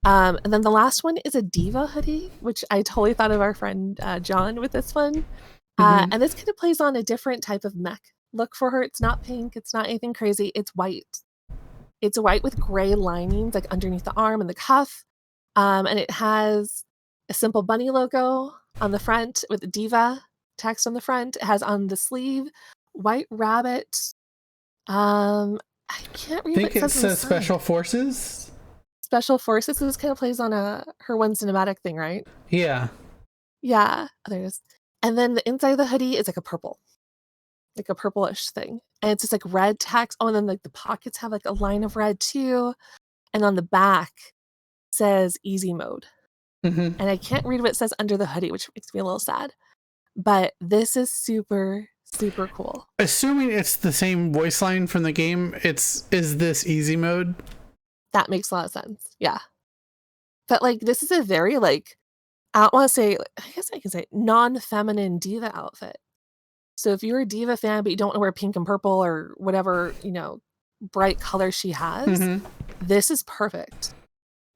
And then the last one is a Diva hoodie, which I totally thought of our friend John with this one. And this kind of plays on a different type of mech look for her. It's not pink. It's not anything crazy. It's white. It's white with gray linings like underneath the arm and the cuff. And it has a simple bunny logo on the front with the Diva text on the front. It has on the sleeve white rabbit. I can't read. I think it says Special Forces. Special Forces. So this kind of plays on her one cinematic thing, right? Yeah. Yeah. There it is. And then the inside of the hoodie is like a purplish thing, and it's just like red text. Oh, and then like the pockets have like a line of red too, and on the back says easy mode. And I can't read what it says under the hoodie, which makes me a little sad. But this is super cool. Assuming it's the same voice line from the game, is this easy mode? That makes a lot of sense. Yeah. But like this is a very like, I don't want to say, I guess I can say non-feminine diva outfit. So if you're a diva fan but you don't want to wear pink and purple or whatever, bright color she has, this is perfect.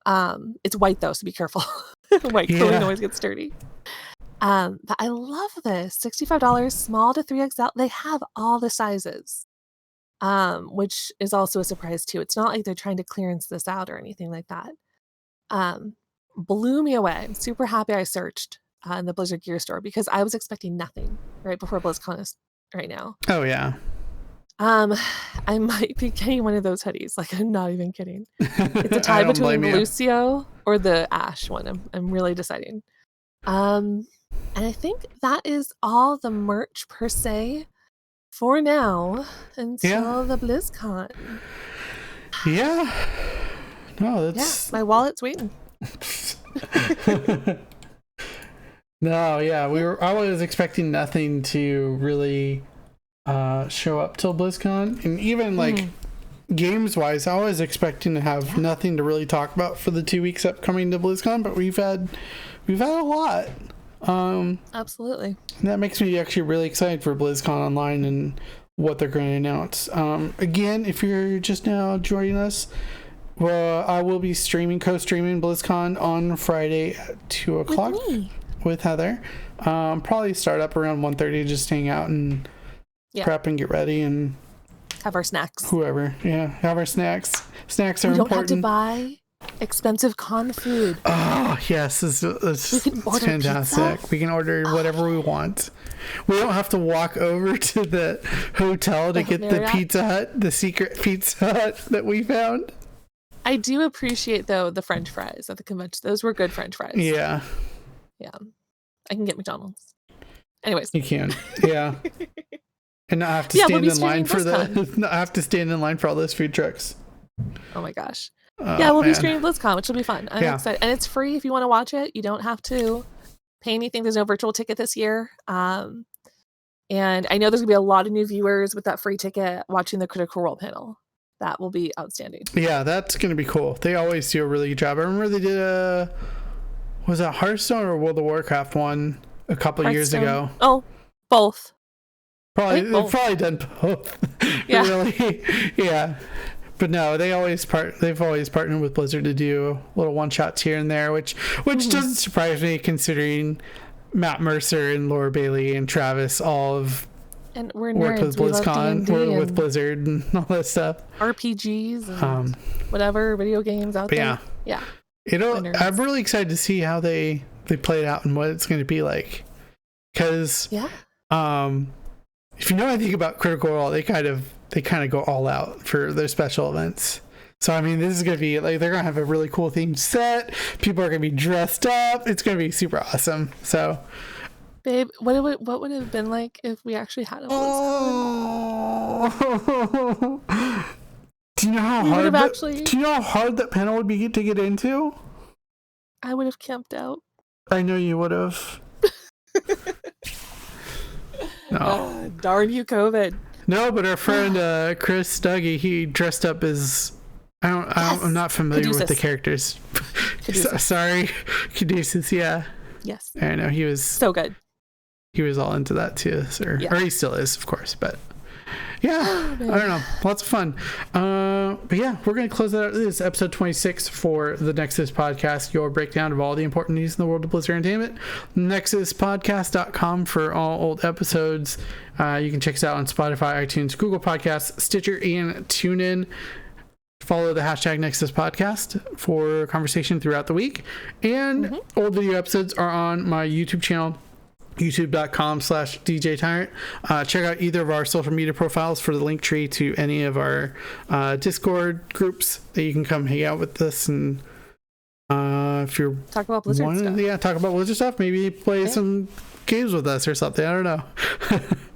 It's white though, so be careful. White clothing always gets dirty. But I love this. $65, small to 3XL. They have all the sizes, which is also a surprise too. It's not like they're trying to clearance this out or anything like that. Blew me away. I'm super happy I searched in the Blizzard gear store because I was expecting nothing right before BlizzCon is right now. Oh yeah. I might be getting one of those hoodies. Like, I'm not even kidding. It's a tie between Lucio or the Ash one. I'm really deciding. And I think that is all the merch per se for now until the BlizzCon. Yeah. No, that's... Yeah, my wallet's waiting. No, yeah, I was expecting nothing to really show up till BlizzCon, and even like games wise, I was expecting to have nothing to really talk about for the 2 weeks upcoming to BlizzCon, but we've had a lot. Absolutely. And that makes me actually really excited for BlizzCONline and what they're going to announce. Again, if you're just now joining us, well, I will be co-streaming BlizzCon on Friday at 2 o'clock with Heather. Probably start up around 1:30, just hang out and prep and get ready and have our snacks. Whoever, have our snacks. Snacks are important. We don't have to buy expensive con food. Oh yes, it's fantastic. Pizza? We can order whatever we want. We don't have to walk over to the hotel to get the Pizza Hut, the secret Pizza Hut that we found. I do appreciate though the French fries at the convention. Those were good French fries. Yeah. I can get McDonald's. Anyways, you can. Yeah. And not have to stand in line for all those food trucks. Oh my gosh. We'll be streaming BlizzCon, which will be fun. I'm excited. And it's free if you want to watch it. You don't have to pay anything. There's no virtual ticket this year. And I know there's going to be a lot of new viewers with that free ticket watching the Critical Role panel. That will be outstanding. Yeah, that's going to be cool. They always do a really good job. I remember they did was that Hearthstone or World of WarCraft one a couple of years ago? Oh, both. They've probably done both. Yeah. Really. Yeah. But no, they've always partnered with Blizzard to do little one shots here and there, which doesn't surprise me considering Matt Mercer and Laura Bailey and Travis all have we're worked with BlizzCon, we're with Blizzard and all that stuff. RPGs and whatever video games out there. Yeah. I'm really excited to see how they play it out and what it's going to be like. Because if you know anything about Critical Role, they kind of go all out for their special events. So I mean, this is gonna be like they're gonna have a really cool themed set. People are gonna be dressed up. It's gonna be super awesome. So, babe, what would it have been like if we actually had a BlizzCon? Do you know how You would hard? have actually. Do you know how hard that panel would be to get into? I would have camped out. I know you would have. No. Darn you, COVID. No, but our friend Chris Stuggy, he dressed up as I'm not familiar with the characters. Sorry, Caduceus. Yeah. Yes. I know he was so good. He was all into that too, or he still is, of course. But yeah, I don't know, lots of fun. But yeah, we're gonna close that out. This is episode 26 for the Nexus podcast, your breakdown of all the important news in the world of Blizzard Entertainment. NexusPodcast.com for all old episodes. You can check us out on Spotify, iTunes, Google Podcasts, Stitcher, and TuneIn. Follow the hashtag Nexus Podcast for conversation throughout the week. And old video episodes are on my YouTube channel, youtube.com/DJ Tyrant. Check out either of our social media profiles for the link tree to any of our Discord groups that you can come hang out with us, and if you're talk about Blizzard stuff. Yeah, talk about Blizzard stuff. Maybe play some games with us or something. I don't know.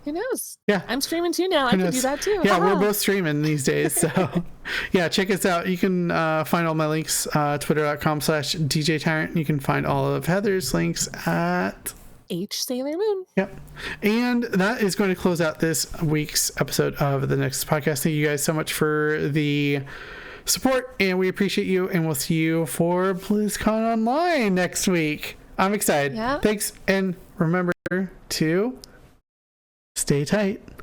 Who knows? Yeah, I'm streaming too now. I can do that too. Yeah, we're both streaming these days, so yeah, check us out. You can find all my links, twitter.com/DJ Tyrant. You can find all of Heather's links at H Sailor Moon. Yep. And that is going to close out this week's episode of the Nexus Podcast. Thank you guys so much for the support, and we appreciate you, and we'll see you for BlizzConline next week. I'm excited. Yeah. Thanks, and remember to stay tight.